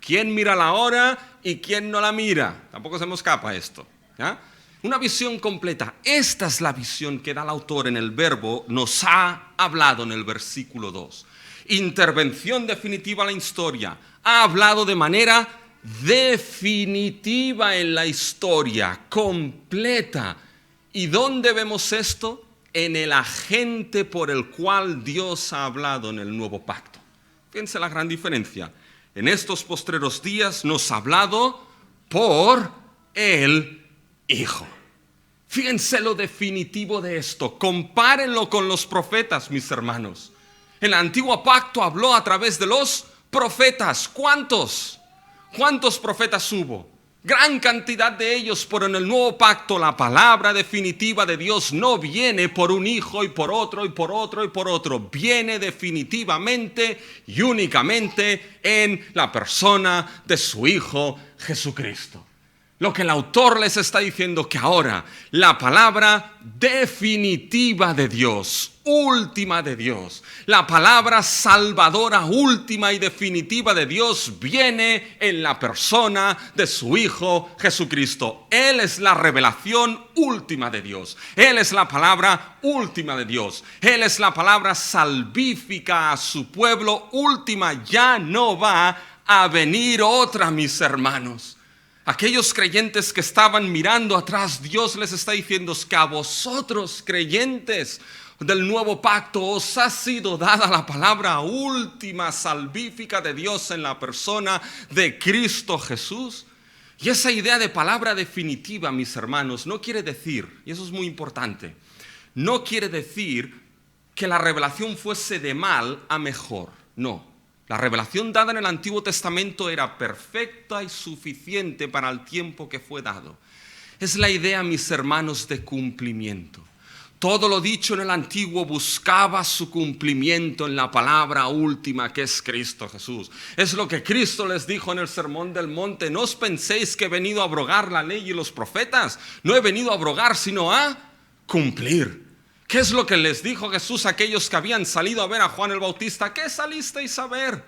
Quién mira la hora y quién no la mira. Tampoco se me escapa esto. ¿Ya? Una visión completa. Esta es la visión que da el autor en el verbo nos ha hablado en el versículo 2. Intervención definitiva en la historia. Ha hablado de manera definitiva en la historia, completa. ¿Y dónde vemos esto? En el agente por el cual Dios ha hablado en el nuevo pacto. Fíjense la gran diferencia. En estos postreros días nos ha hablado por el Hijo. Fíjense lo definitivo de esto. Compárenlo con los profetas, mis hermanos. En el antiguo pacto habló a través de los profetas. ¿Cuántos? ¿Cuántos profetas hubo? Gran cantidad de ellos, pero en el nuevo pacto la palabra definitiva de Dios no viene por un hijo y por otro y por otro y por otro. Viene definitivamente y únicamente en la persona de su Hijo Jesucristo. Lo que el autor les está diciendo, que ahora la palabra definitiva de Dios, última de Dios, la palabra salvadora última y definitiva de Dios viene en la persona de su Hijo Jesucristo. Él es la revelación última de Dios. Él es la palabra última de Dios. Él es la palabra salvífica a su pueblo última. Ya no va a venir otra, mis hermanos. Aquellos creyentes que estaban mirando atrás, Dios les está diciendo que a vosotros, creyentes del nuevo pacto, os ha sido dada la palabra última salvífica de Dios en la persona de Cristo Jesús. Y esa idea de palabra definitiva, mis hermanos, no quiere decir, y eso es muy importante, no quiere decir que la revelación fuese de mal a mejor, no. La revelación dada en el Antiguo Testamento era perfecta y suficiente para el tiempo que fue dado. Es la idea, mis hermanos, de cumplimiento. Todo lo dicho en el Antiguo buscaba su cumplimiento en la palabra última, que es Cristo Jesús. Es lo que Cristo les dijo en el Sermón del Monte. No os penséis que he venido a abrogar la ley y los profetas. No he venido a abrogar, sino a cumplir. ¿Qué es lo que les dijo Jesús a aquellos que habían salido a ver a Juan el Bautista? ¿Qué salisteis a ver?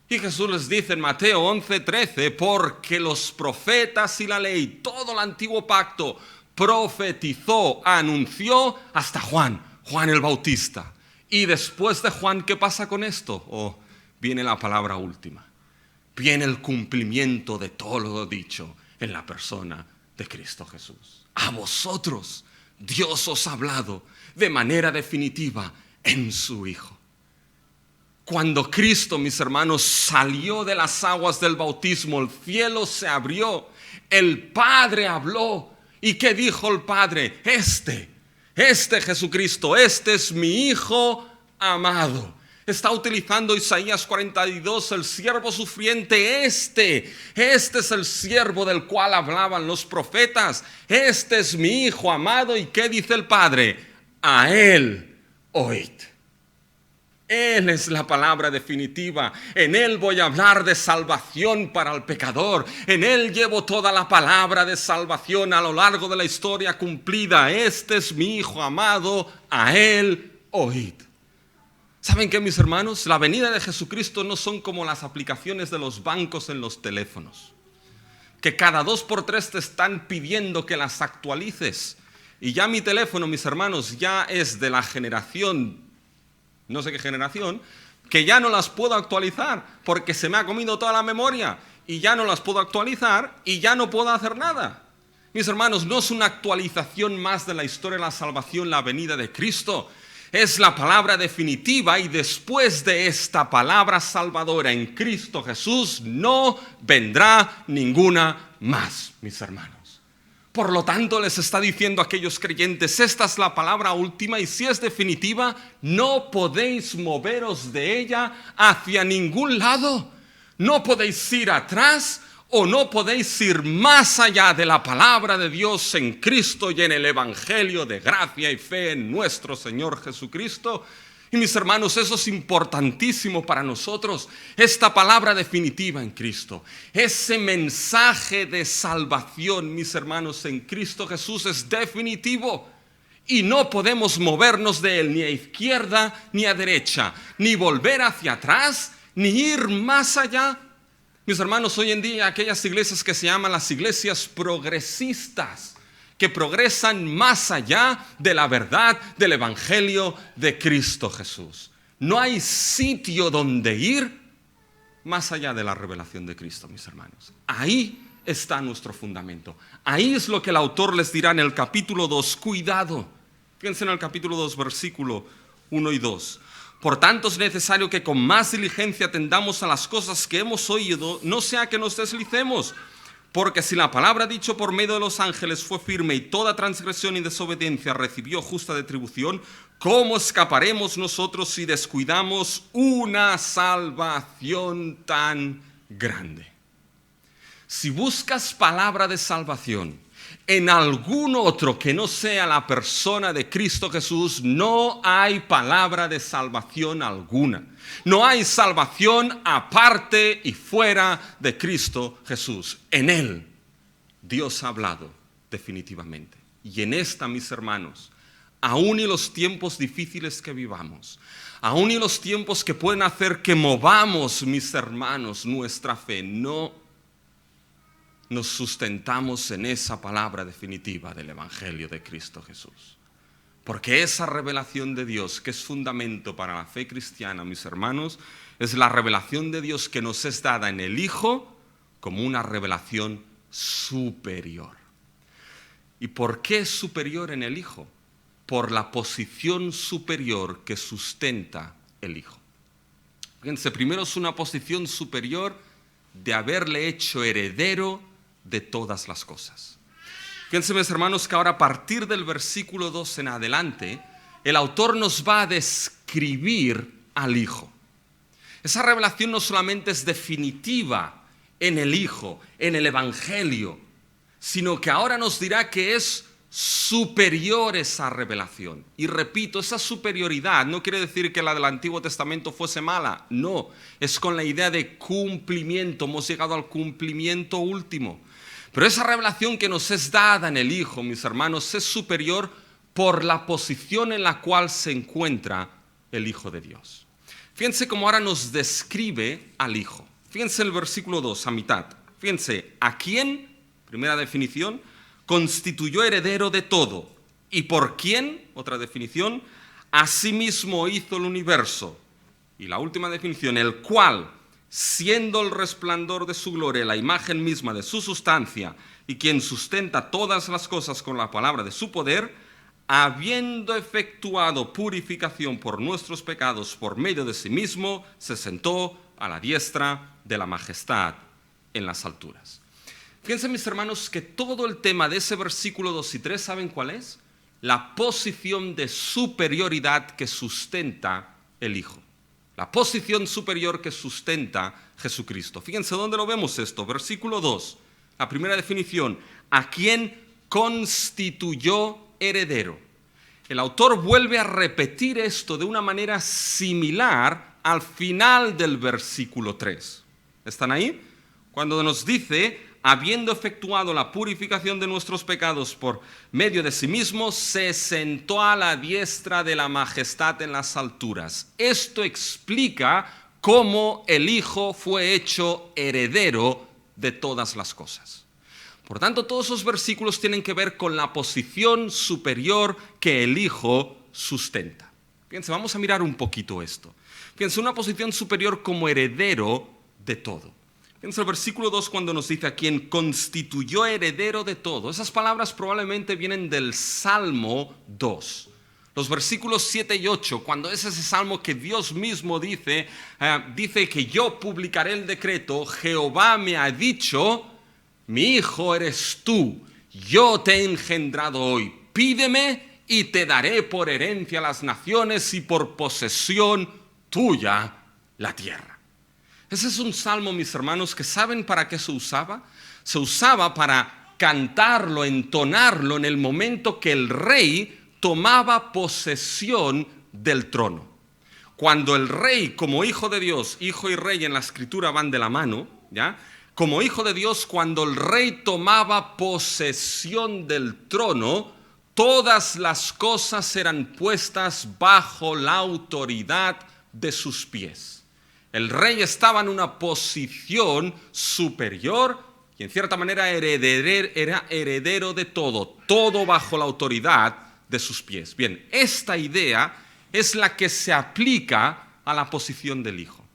Y Jesús les dice en Mateo 11:13, porque los profetas y la ley, todo el antiguo pacto, profetizó, anunció hasta Juan el Bautista. Y después de Juan, ¿qué pasa con esto? Viene la palabra última. Viene el cumplimiento de todo lo dicho en la persona de Cristo Jesús. A vosotros Dios os ha hablado de manera definitiva en su Hijo. Cuando Cristo, mis hermanos, salió de las aguas del bautismo, el cielo se abrió, el Padre habló. ¿Y qué dijo el Padre? Este Jesucristo, este es mi Hijo amado. Está utilizando Isaías 42, el siervo sufriente. Este es el siervo del cual hablaban los profetas. Este es mi Hijo amado. ¿Y qué dice el Padre? A Él oíd. Él es la palabra definitiva. En Él voy a hablar de salvación para el pecador. En Él llevo toda la palabra de salvación a lo largo de la historia cumplida. Este es mi Hijo amado. A Él oíd. ¿Saben qué, mis hermanos? La venida de Jesucristo no son como las aplicaciones de los bancos en los teléfonos, que cada 2 por 3 te están pidiendo que las actualices. Y ya mi teléfono, mis hermanos, ya es de la generación, no sé qué generación, que ya no las puedo actualizar porque se me ha comido toda la memoria y ya no las puedo actualizar y ya no puedo hacer nada. Mis hermanos, no es una actualización más de la historia de la salvación, la venida de Cristo. Es la palabra definitiva, y después de esta palabra salvadora en Cristo Jesús no vendrá ninguna más, mis hermanos. Por lo tanto, les está diciendo a aquellos creyentes, esta es la palabra última, y si es definitiva, no podéis moveros de ella hacia ningún lado. No podéis ir atrás o no podéis ir más allá de la palabra de Dios en Cristo y en el Evangelio de gracia y fe en nuestro Señor Jesucristo. Y mis hermanos, eso es importantísimo para nosotros. Esta palabra definitiva en Cristo, ese mensaje de salvación, mis hermanos, en Cristo Jesús es definitivo. Y no podemos movernos de él ni a izquierda ni a derecha, ni volver hacia atrás, ni ir más allá. Mis hermanos, hoy en día aquellas iglesias que se llaman las iglesias progresistas, que progresan más allá de la verdad del Evangelio de Cristo Jesús. No hay sitio donde ir más allá de la revelación de Cristo, mis hermanos. Ahí está nuestro fundamento. Ahí es lo que el autor les dirá en el capítulo 2. Cuidado. Fíjense en el capítulo 2, versículo 1 y 2. Por tanto, es necesario que con más diligencia atendamos a las cosas que hemos oído, no sea que nos deslicemos. Porque si la palabra dicha por medio de los ángeles fue firme y toda transgresión y desobediencia recibió justa retribución, ¿cómo escaparemos nosotros si descuidamos una salvación tan grande? Si buscas palabra de salvación en algún otro que no sea la persona de Cristo Jesús, no hay palabra de salvación alguna. No hay salvación aparte y fuera de Cristo Jesús. En Él, Dios ha hablado definitivamente. Y en esta, mis hermanos, aún y los tiempos difíciles que vivamos, aún y los tiempos que pueden hacer que movamos, mis hermanos, nuestra fe, no nos sustentamos en esa palabra definitiva del Evangelio de Cristo Jesús. Porque esa revelación de Dios, que es fundamento para la fe cristiana, mis hermanos, es la revelación de Dios que nos es dada en el Hijo como una revelación superior. ¿Y por qué es superior en el Hijo? Por la posición superior que sustenta el Hijo. Fíjense, primero es una posición superior de haberle hecho heredero de todas las cosas. Fíjense, mis hermanos, que ahora a partir del versículo 2 en adelante, el autor nos va a describir al Hijo. Esa revelación no solamente es definitiva en el Hijo, en el Evangelio, sino que ahora nos dirá que es superior esa revelación. Y repito, esa superioridad no quiere decir que la del Antiguo Testamento fuese mala, no, es con la idea de cumplimiento, hemos llegado al cumplimiento último. Pero esa revelación que nos es dada en el Hijo, mis hermanos, es superior por la posición en la cual se encuentra el Hijo de Dios. Fíjense cómo ahora nos describe al Hijo. Fíjense el versículo 2, a mitad. Fíjense, ¿a quién? Primera definición, constituyó heredero de todo. ¿Y por quién? Otra definición, asimismo hizo el universo. Y la última definición, el cual, siendo el resplandor de su gloria, la imagen misma de su sustancia, y quien sustenta todas las cosas con la palabra de su poder, habiendo efectuado purificación por nuestros pecados por medio de sí mismo, se sentó a la diestra de la majestad en las alturas. Fíjense, mis hermanos, que todo el tema de ese versículo 2 y 3, ¿saben cuál es? La posición de superioridad que sustenta el Hijo. La posición superior que sustenta Jesucristo. Fíjense dónde lo vemos esto. Versículo 2, la primera definición. ¿A quién constituyó heredero? El autor vuelve a repetir esto de una manera similar al final del versículo 3. ¿Están ahí? Cuando nos dice, habiendo efectuado la purificación de nuestros pecados por medio de sí mismo, se sentó a la diestra de la majestad en las alturas. Esto explica cómo el Hijo fue hecho heredero de todas las cosas. Por tanto, todos esos versículos tienen que ver con la posición superior que el Hijo sustenta. Fíjense, vamos a mirar un poquito esto. Fíjense, una posición superior como heredero de todo. Fíjense el versículo 2 cuando nos dice a quien constituyó heredero de todo. Esas palabras probablemente vienen del Salmo 2. Los versículos 7 y 8, cuando es ese salmo que Dios mismo dice que yo publicaré el decreto, Jehová me ha dicho, mi hijo eres tú, yo te he engendrado hoy, pídeme y te daré por herencia a las naciones y por posesión tuya la tierra. Ese es un salmo, mis hermanos, que ¿saben para qué se usaba? Se usaba para cantarlo, entonarlo en el momento que el rey tomaba posesión del trono. Cuando el rey, como hijo de Dios, hijo y rey en la escritura van de la mano, ¿ya? Como hijo de Dios, cuando el rey tomaba posesión del trono, todas las cosas eran puestas bajo la autoridad de sus pies. El rey estaba en una posición superior y en cierta manera era heredero de todo, todo bajo la autoridad de sus pies. Bien, esta idea es la que se aplica a la posición del Hijo.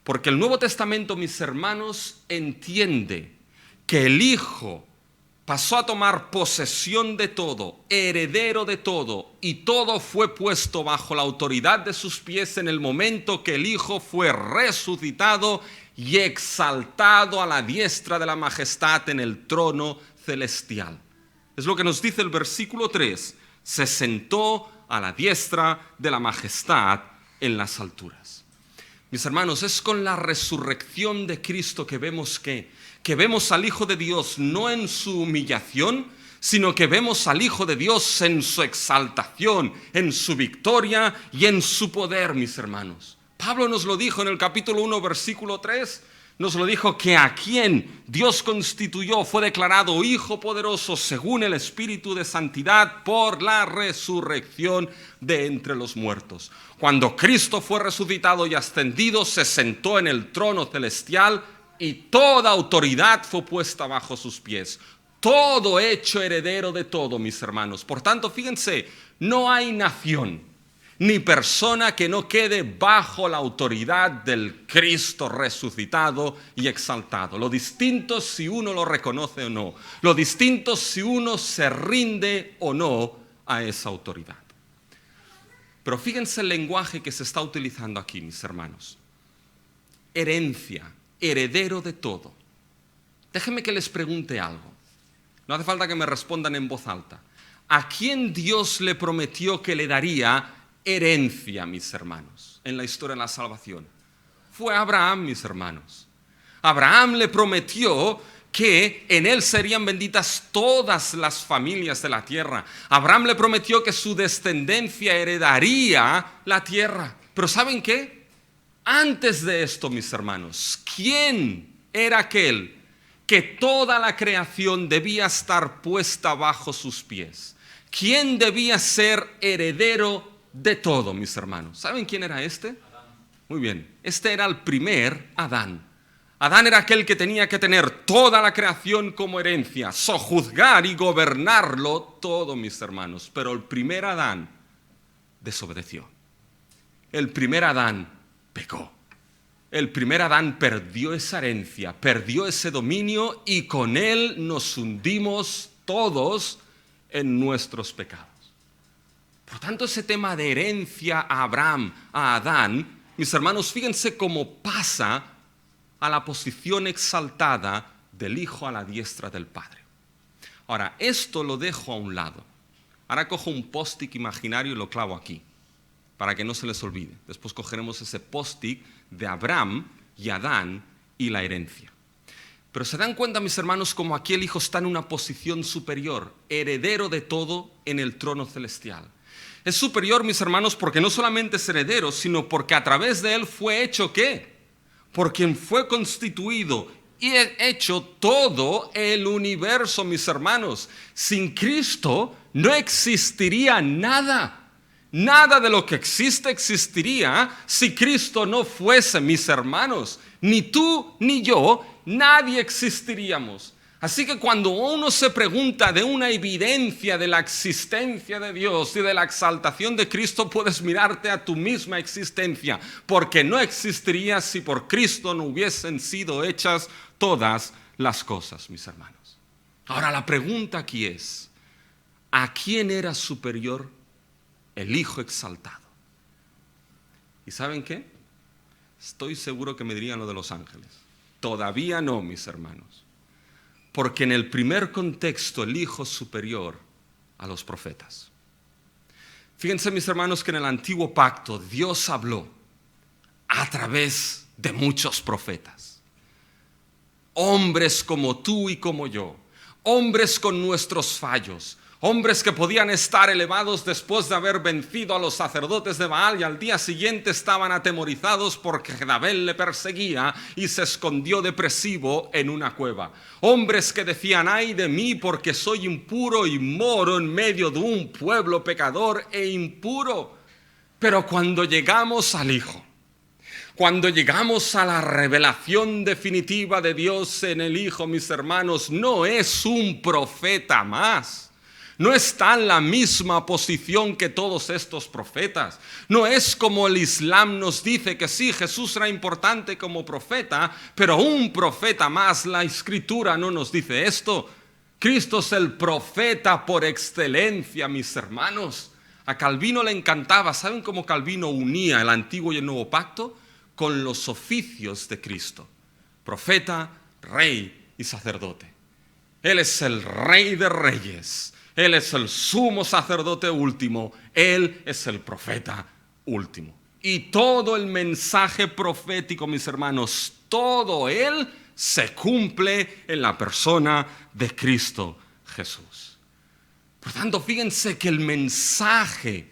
Porque el Nuevo Testamento, mis hermanos, entiende que el Hijo pasó a tomar posesión de todo, heredero de todo, y todo fue puesto bajo la autoridad de sus pies en el momento que el Hijo fue resucitado y exaltado a la diestra de la majestad en el trono celestial. Es lo que nos dice el versículo 3. Se sentó a la diestra de la majestad en las alturas. Mis hermanos, es con la resurrección de Cristo que vemos al Hijo de Dios no en su humillación, sino que vemos al Hijo de Dios en su exaltación, en su victoria y en su poder, mis hermanos. Pablo nos lo dijo en el capítulo 1, versículo 3, nos lo dijo que a quien Dios constituyó fue declarado Hijo poderoso según el Espíritu de Santidad por la resurrección de entre los muertos. Cuando Cristo fue resucitado y ascendido, se sentó en el trono celestial y toda autoridad fue puesta bajo sus pies. Todo hecho heredero de todo, mis hermanos. Por tanto, fíjense, no hay nación ni persona que no quede bajo la autoridad del Cristo resucitado y exaltado. Lo distinto es si uno lo reconoce o no. Lo distinto es si uno se rinde o no a esa autoridad. Pero fíjense el lenguaje que se está utilizando aquí, mis hermanos. Herencia, heredero de todo. Déjenme que les pregunte algo. No hace falta que me respondan en voz alta. ¿A quién Dios le prometió que le daría herencia, mis hermanos, en la historia de la salvación? Fue a Abraham, mis hermanos. Abraham le prometió que en él serían benditas todas las familias de la tierra. Abraham le prometió que su descendencia heredaría la tierra. Pero ¿saben qué? Antes de esto, mis hermanos, ¿quién era aquel que toda la creación debía estar puesta bajo sus pies? ¿Quién debía ser heredero de todo, mis hermanos? ¿Saben quién era este? Adán. Muy bien, este era el primer Adán. Adán era aquel que tenía que tener toda la creación como herencia, sojuzgar y gobernarlo todo, mis hermanos. Pero el primer Adán desobedeció. El primer Adán pecó. El primer Adán perdió esa herencia, perdió ese dominio y con él nos hundimos todos en nuestros pecados. Por tanto, ese tema de herencia a Abraham, a Adán, mis hermanos, fíjense cómo pasa a la posición exaltada del Hijo a la diestra del Padre. Ahora, esto lo dejo a un lado. Ahora cojo un post-it imaginario y lo clavo aquí, para que no se les olvide. Después cogeremos ese post-it de Abraham y Adán y la herencia. Pero se dan cuenta, mis hermanos, como aquí el Hijo está en una posición superior, heredero de todo en el trono celestial. Es superior, mis hermanos, porque no solamente es heredero, sino porque a través de él fue hecho ¿qué? Por quien fue constituido y hecho todo el universo, mis hermanos. Sin Cristo no existiría nada. Nada de lo que existe existiría si Cristo no fuese, mis hermanos. Ni tú ni yo, nadie existiríamos. Así que cuando uno se pregunta de una evidencia de la existencia de Dios y de la exaltación de Cristo, puedes mirarte a tu misma existencia, porque no existiría si por Cristo no hubiesen sido hechas todas las cosas, mis hermanos. Ahora la pregunta aquí es, ¿a quién era superior el Hijo exaltado? ¿Y saben qué? Estoy seguro que me dirían lo de los ángeles. Todavía no, mis hermanos. Porque en el primer contexto el Hijo es superior a los profetas. Fíjense, mis hermanos, que en el antiguo pacto Dios habló a través de muchos profetas. Hombres como tú y como yo. Hombres con nuestros fallos. Hombres que podían estar elevados después de haber vencido a los sacerdotes de Baal y al día siguiente estaban atemorizados porque Jezabel le perseguía y se escondió depresivo en una cueva. Hombres que decían, ay de mí porque soy impuro y moro en medio de un pueblo pecador e impuro. Pero cuando llegamos al Hijo, cuando llegamos a la revelación definitiva de Dios en el Hijo, mis hermanos, no es un profeta más. No está en la misma posición que todos estos profetas. No es como el Islam nos dice que sí, Jesús era importante como profeta, pero un profeta más. La Escritura no nos dice esto. Cristo es el profeta por excelencia, mis hermanos. A Calvino le encantaba. ¿Saben cómo Calvino unía el Antiguo y el Nuevo Pacto? Con los oficios de Cristo. profeta, rey y sacerdote. Él es el Rey de Reyes. Él es el sumo sacerdote último. Él es el profeta último. Y todo el mensaje profético, mis hermanos, todo él se cumple en la persona de Cristo Jesús. Por tanto, fíjense que el mensaje,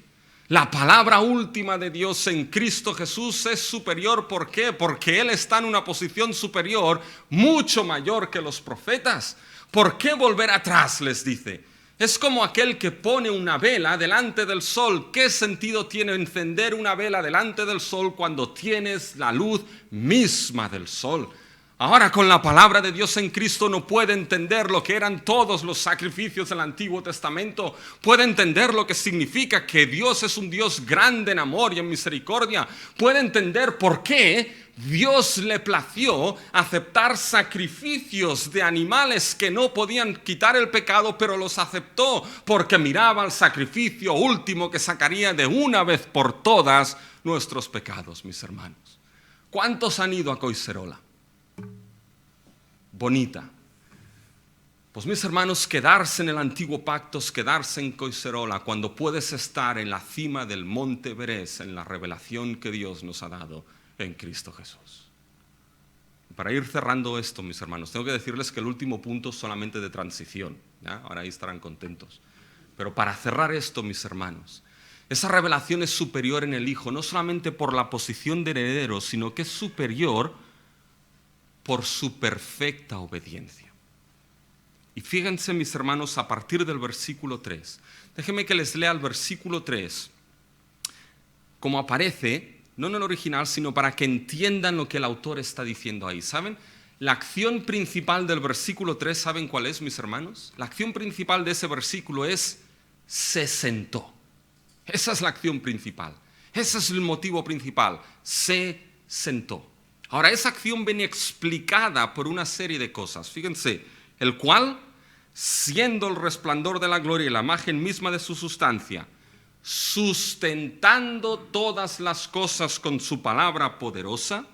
la palabra última de Dios en Cristo Jesús es superior. ¿Por qué? Porque Él está en una posición superior, mucho mayor que los profetas. ¿Por qué volver atrás?, les dice. Es como aquel que pone una vela delante del sol. ¿Qué sentido tiene encender una vela delante del sol cuando tienes la luz misma del sol? Ahora, con la palabra de Dios en Cristo no puede entender lo que eran todos los sacrificios del Antiguo Testamento. Puede entender lo que significa que Dios es un Dios grande en amor y en misericordia. Puede entender por qué Dios le plació aceptar sacrificios de animales que no podían quitar el pecado, pero los aceptó porque miraba al sacrificio último que sacaría de una vez por todas nuestros pecados, mis hermanos. ¿Cuántos han ido a Collserola? Bonita. Pues mis hermanos, quedarse en el antiguo pacto es quedarse en Collserola cuando puedes estar en la cima del monte Everest, en la revelación que Dios nos ha dado en Cristo Jesús. Para ir cerrando esto, mis hermanos, tengo que decirles que el último punto es solamente de transición, ¿ya? Ahora ahí estarán contentos. Pero para cerrar esto, mis hermanos, esa revelación es superior en el Hijo, no solamente por la posición de heredero, sino que es superior por su perfecta obediencia. Y fíjense, mis hermanos, a partir del versículo 3. Déjenme que les lea el versículo 3, como aparece, no en el original, sino para que entiendan lo que el autor está diciendo ahí. ¿Saben? La acción principal del versículo 3, ¿saben cuál es, mis hermanos? La acción principal de ese versículo es: se sentó. Esa es la acción principal. Ese es el motivo principal. Se sentó. Ahora, esa acción viene explicada por una serie de cosas. Fíjense, el cual, siendo el resplandor de la gloria y la imagen misma de su sustancia, sustentando todas las cosas con su palabra poderosa,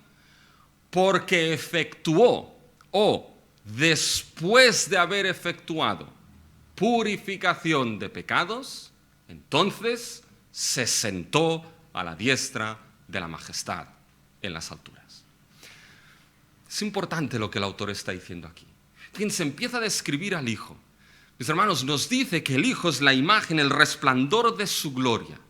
porque efectuó, o después de haber efectuado, purificación de pecados, entonces se sentó a la diestra de la majestad en las alturas. Es importante lo que el autor está diciendo aquí. Fíjense, empieza a describir al Hijo. Mis hermanos, nos dice que el Hijo es la imagen, el resplandor de su gloria.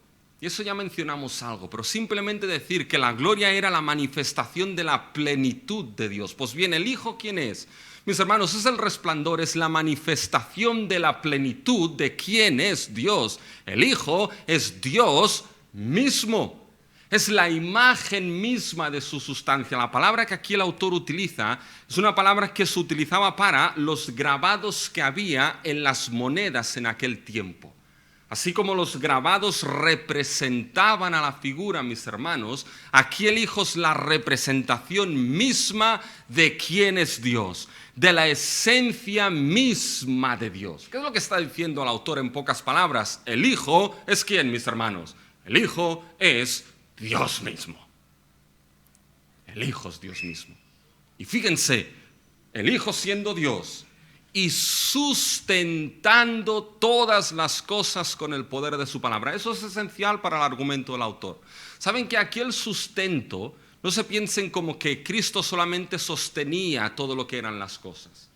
Y eso ya mencionamos algo, pero simplemente decir que la gloria era la manifestación de la plenitud de Dios. Pues bien, ¿el Hijo quién es? Mis hermanos, es el resplandor, es la manifestación de la plenitud de quién es Dios. El Hijo es Dios mismo. Es la imagen misma de su sustancia. La palabra que aquí el autor utiliza es una palabra que se utilizaba para los grabados que había en las monedas en aquel tiempo. Así como los grabados representaban a la figura, mis hermanos, aquí el Hijo es la representación misma de quién es Dios, de la esencia misma de Dios. ¿Qué es lo que está diciendo el autor en pocas palabras? El Hijo es ¿quién, mis hermanos? El Hijo es Dios mismo. El Hijo es Dios mismo. Y fíjense, el Hijo siendo Dios y sustentando todas las cosas con el poder de su palabra. Eso es esencial para el argumento del autor. Saben que aquí el sustento, no se piensen como que Cristo solamente sostenía todo lo que eran las cosas.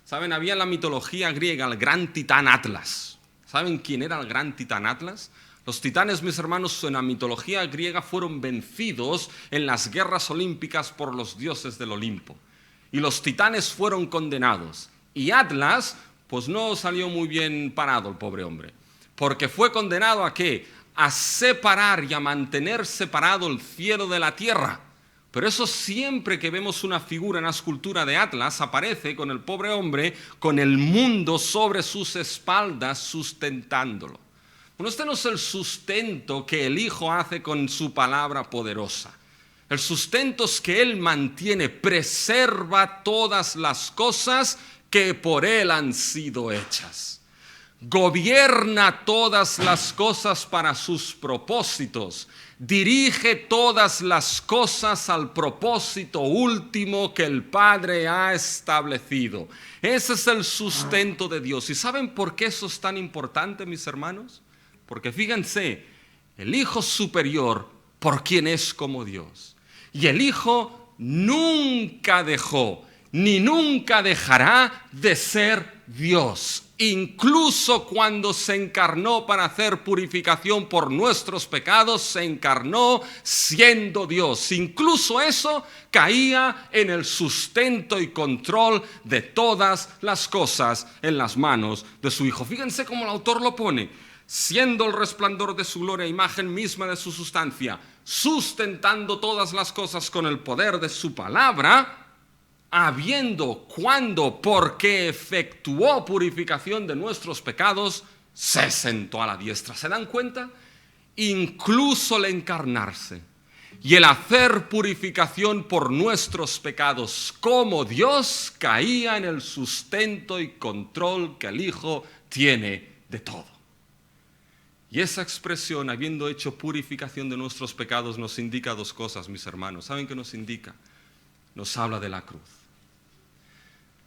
Saben, había en la mitología griega el gran titán Atlas. ¿Saben quién era el gran titán Atlas? Los titanes, mis hermanos, en la mitología griega fueron vencidos en las guerras olímpicas por los dioses del Olimpo. Y los titanes fueron condenados. Y Atlas, pues no salió muy bien parado el pobre hombre. Porque fue condenado ¿a qué? A separar y a mantener separado el cielo de la tierra. Pero eso siempre que vemos una figura en la escultura de Atlas, aparece con el pobre hombre, con el mundo sobre sus espaldas sustentándolo. Bueno, este no es el sustento que el Hijo hace con su palabra poderosa. El sustento es que Él mantiene, preserva todas las cosas que por Él han sido hechas. gobierna todas las cosas para sus propósitos, dirige todas las cosas al propósito último que el Padre ha establecido. Ese es el sustento de Dios. ¿Y saben por qué eso es tan importante, mis hermanos? Porque fíjense, el Hijo superior por quien es como Dios. Y el Hijo nunca dejó, ni nunca dejará de ser Dios. Incluso cuando se encarnó para hacer purificación por nuestros pecados, se encarnó siendo Dios. Incluso eso caía en el sustento y control de todas las cosas en las manos de su Hijo. Fíjense cómo el autor lo pone: siendo el resplandor de su gloria, imagen misma de su sustancia, sustentando todas las cosas con el poder de su palabra, habiendo, cuando, porque efectuó purificación de nuestros pecados, se sentó a la diestra. ¿Se dan cuenta? Incluso el encarnarse y el hacer purificación por nuestros pecados como Dios caía en el sustento y control que el Hijo tiene de todo. Y esa expresión, habiendo hecho purificación de nuestros pecados, nos indica dos cosas, mis hermanos. ¿Saben qué nos indica? Nos habla de la cruz.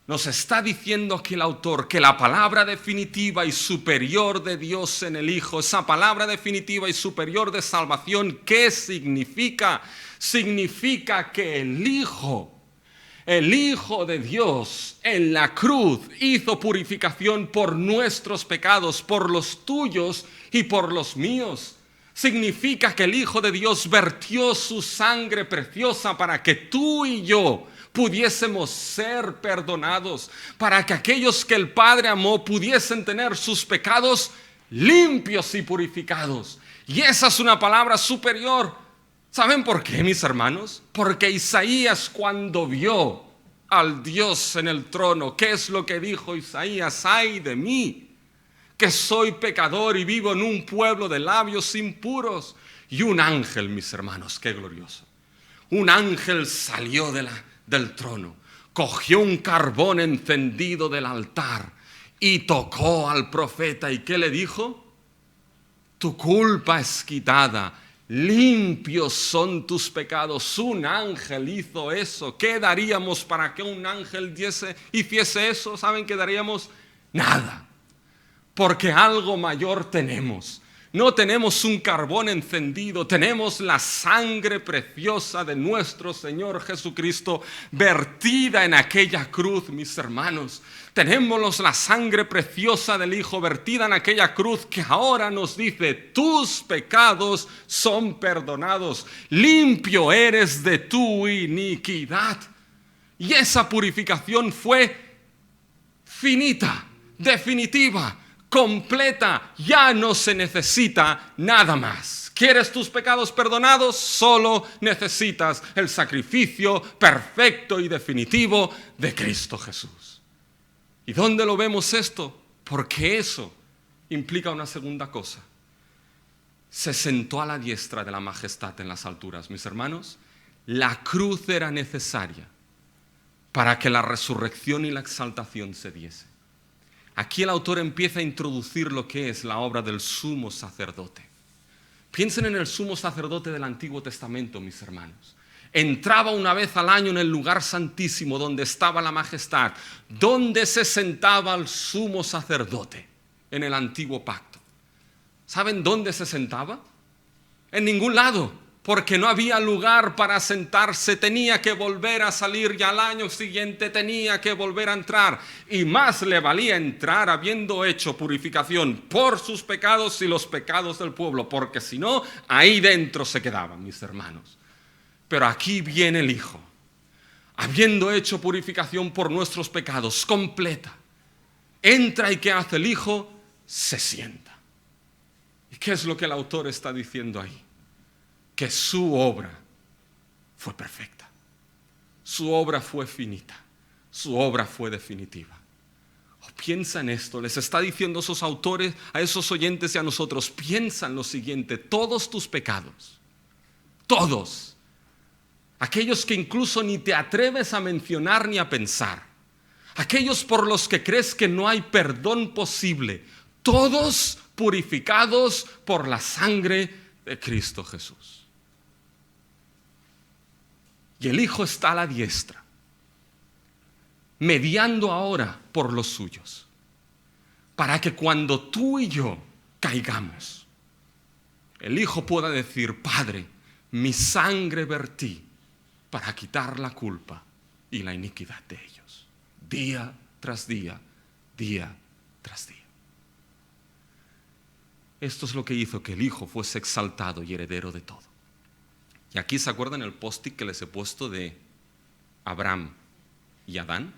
Nos está diciendo aquí el autor que la palabra definitiva y superior de Dios en el Hijo, esa palabra definitiva y superior de salvación, ¿qué significa? Significa que el Hijo de Dios en la cruz hizo purificación por nuestros pecados, por los tuyos y por los míos. Significa que el Hijo de Dios vertió su sangre preciosa para que tú y yo pudiésemos ser perdonados, para que aquellos que el Padre amó pudiesen tener sus pecados limpios y purificados. Y esa es una palabra superior. ¿Saben por qué, mis hermanos? Porque Isaías, cuando vio al Dios en el trono, ¿qué es lo que dijo Isaías? ¡Ay de mí, que soy pecador y vivo en un pueblo de labios impuros! Y un ángel, mis hermanos, qué glorioso. Un ángel salió del trono, cogió un carbón encendido del altar y tocó al profeta. ¿Y qué le dijo? Tu culpa es quitada, limpios son tus pecados. Un ángel hizo eso. ¿Qué daríamos para que un ángel hiciese eso? ¿Saben qué daríamos? Nada. Porque algo mayor tenemos. No tenemos un carbón encendido, tenemos la sangre preciosa de nuestro Señor Jesucristo vertida en aquella cruz, mis hermanos. Tenemos la sangre preciosa del Hijo vertida en aquella cruz que ahora nos dice: tus pecados son perdonados, limpio eres de tu iniquidad. Y esa purificación fue finita, definitiva, completa. Ya no se necesita nada más. ¿Quieres tus pecados perdonados? Solo necesitas el sacrificio perfecto y definitivo de Cristo Jesús. ¿Y dónde lo vemos esto? Porque eso implica una segunda cosa. Se sentó a la diestra de la majestad en las alturas. Mis hermanos, la cruz era necesaria para que la resurrección y la exaltación se diese. Aquí el autor empieza a introducir lo que es la obra del sumo sacerdote. Piensen en el sumo sacerdote del Antiguo Testamento, mis hermanos. Entraba una vez al año en el lugar santísimo donde estaba la majestad. ¿Dónde se sentaba el sumo sacerdote en el antiguo pacto? ¿Saben dónde se sentaba? En ningún lado. Porque no había lugar para sentarse, tenía que volver a salir y al año siguiente tenía que volver a entrar. Y más le valía entrar habiendo hecho purificación por sus pecados y los pecados del pueblo, porque si no, ahí dentro se quedaban, mis hermanos. Pero aquí viene el Hijo, habiendo hecho purificación por nuestros pecados completa. Entra y ¿qué hace el Hijo? Se sienta. ¿Y qué es lo que el autor está diciendo ahí? Que su obra fue perfecta, su obra fue finita, su obra fue definitiva. Piensa en esto, les está diciendo a esos autores, a esos oyentes y a nosotros, piensa en lo siguiente: todos tus pecados, todos, aquellos que incluso ni te atreves a mencionar ni a pensar, aquellos por los que crees que no hay perdón posible, todos purificados por la sangre de Cristo Jesús. Y el Hijo está a la diestra, mediando ahora por los suyos, para que cuando tú y yo caigamos, el Hijo pueda decir: Padre, mi sangre vertí para quitar la culpa y la iniquidad de ellos, día tras día, día tras día. Esto es lo que hizo que el Hijo fuese exaltado y heredero de todo. Y aquí se acuerdan el post-it que les he puesto de Abraham y Adán.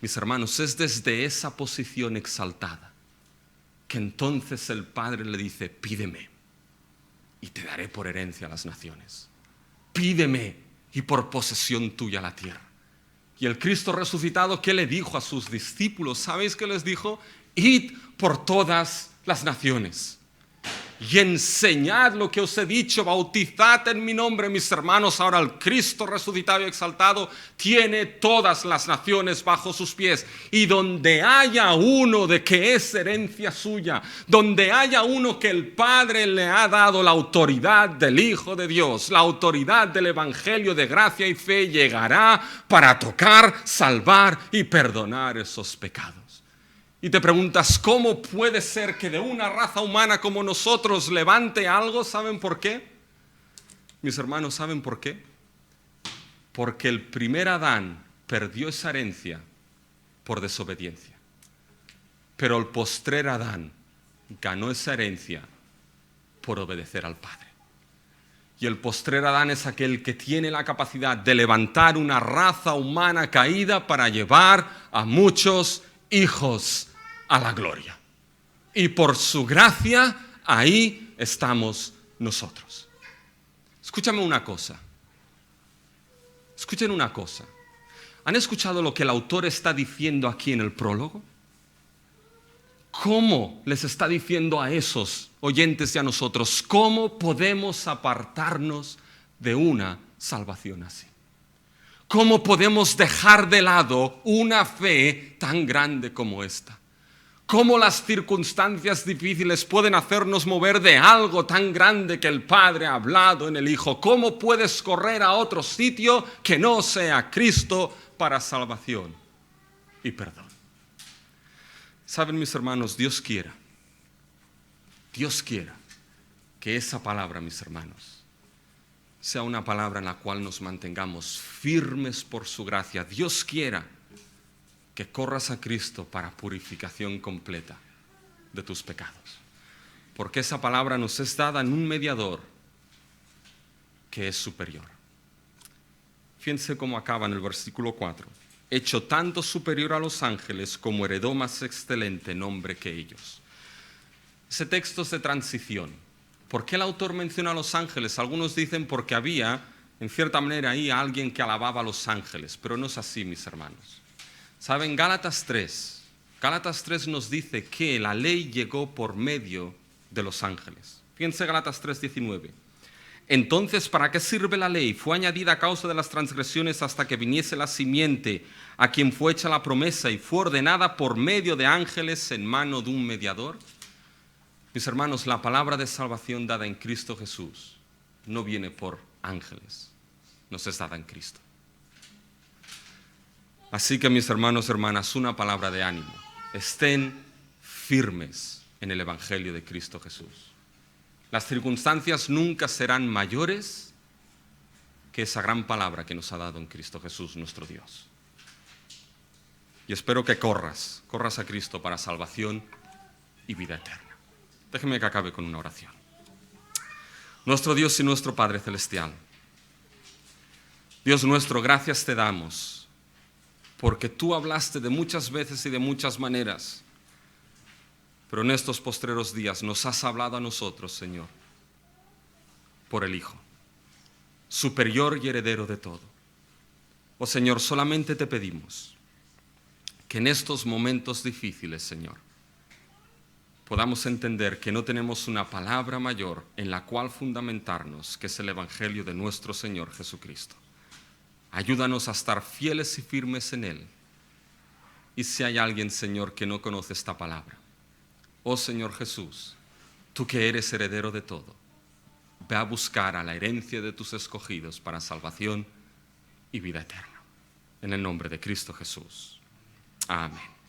Mis hermanos, es desde esa posición exaltada que entonces el Padre le dice: pídeme y te daré por herencia a las naciones. Pídeme y por posesión tuya la tierra. Y el Cristo resucitado, ¿qué le dijo a sus discípulos? ¿Sabéis qué les dijo? Id por todas las naciones y enseñad lo que os he dicho, bautizad en mi nombre. Mis hermanos, ahora el Cristo resucitado y exaltado tiene todas las naciones bajo sus pies, y donde haya uno de que es herencia suya, donde haya uno que el Padre le ha dado la autoridad del Hijo de Dios, la autoridad del Evangelio de gracia y fe, llegará para tocar, salvar y perdonar esos pecados. Y te preguntas: ¿cómo puede ser que de una raza humana como nosotros levante algo? ¿Saben por qué? Mis hermanos, ¿saben por qué? Porque el primer Adán perdió esa herencia por desobediencia, pero el postrer Adán ganó esa herencia por obedecer al Padre. Y el postrer Adán es aquel que tiene la capacidad de levantar una raza humana caída para llevar a muchos hijos a la gloria. Y por su gracia, ahí estamos nosotros. Escúchame una cosa. Escuchen una cosa. ¿Han escuchado lo que el autor está diciendo aquí en el prólogo? ¿Cómo les está diciendo a esos oyentes y a nosotros? ¿Cómo podemos apartarnos de una salvación así? ¿Cómo podemos dejar de lado una fe tan grande como esta? ¿Cómo las circunstancias difíciles pueden hacernos mover de algo tan grande que el Padre ha hablado en el Hijo? ¿Cómo puedes correr a otro sitio que no sea Cristo para salvación y perdón? Saben, mis hermanos, Dios quiera que esa palabra, mis hermanos, sea una palabra en la cual nos mantengamos firmes por su gracia. Dios quiera que corras a Cristo para purificación completa de tus pecados. Porque esa palabra nos es dada en un mediador que es superior. Fíjense cómo acaba en el versículo 4. Hecho tanto superior a los ángeles como heredó más excelente nombre que ellos. Ese texto es de transición. ¿Por qué el autor menciona a los ángeles? Algunos dicen porque había, en cierta manera, ahí alguien que alababa a los ángeles, pero no es así, mis hermanos. ¿Saben? Gálatas 3 nos dice que la ley llegó por medio de los ángeles. Fíjense Gálatas 3:19. Entonces, ¿para qué sirve la ley? Fue añadida a causa de las transgresiones hasta que viniese la simiente a quien fue hecha la promesa y fue ordenada por medio de ángeles en mano de un mediador. Mis hermanos, la palabra de salvación dada en Cristo Jesús no viene por ángeles, nos es dada en Cristo. Así que, mis hermanos, hermanas, una palabra de ánimo: estén firmes en el Evangelio de Cristo Jesús. Las circunstancias nunca serán mayores que esa gran palabra que nos ha dado en Cristo Jesús, nuestro Dios. Y espero que corras a Cristo para salvación y vida eterna. Déjeme que acabe con una oración. Nuestro Dios y nuestro Padre Celestial, Dios nuestro, gracias te damos porque tú hablaste de muchas veces y de muchas maneras, pero en estos postreros días nos has hablado a nosotros, Señor, por el Hijo, superior y heredero de todo. Oh Señor, solamente te pedimos que en estos momentos difíciles, Señor, podamos entender que no tenemos una palabra mayor en la cual fundamentarnos, que es el Evangelio de nuestro Señor Jesucristo. Ayúdanos a estar fieles y firmes en Él. Y si hay alguien, Señor, que no conoce esta palabra, oh Señor Jesús, tú que eres heredero de todo, ve a buscar a la herencia de tus escogidos para salvación y vida eterna. En el nombre de Cristo Jesús. Amén.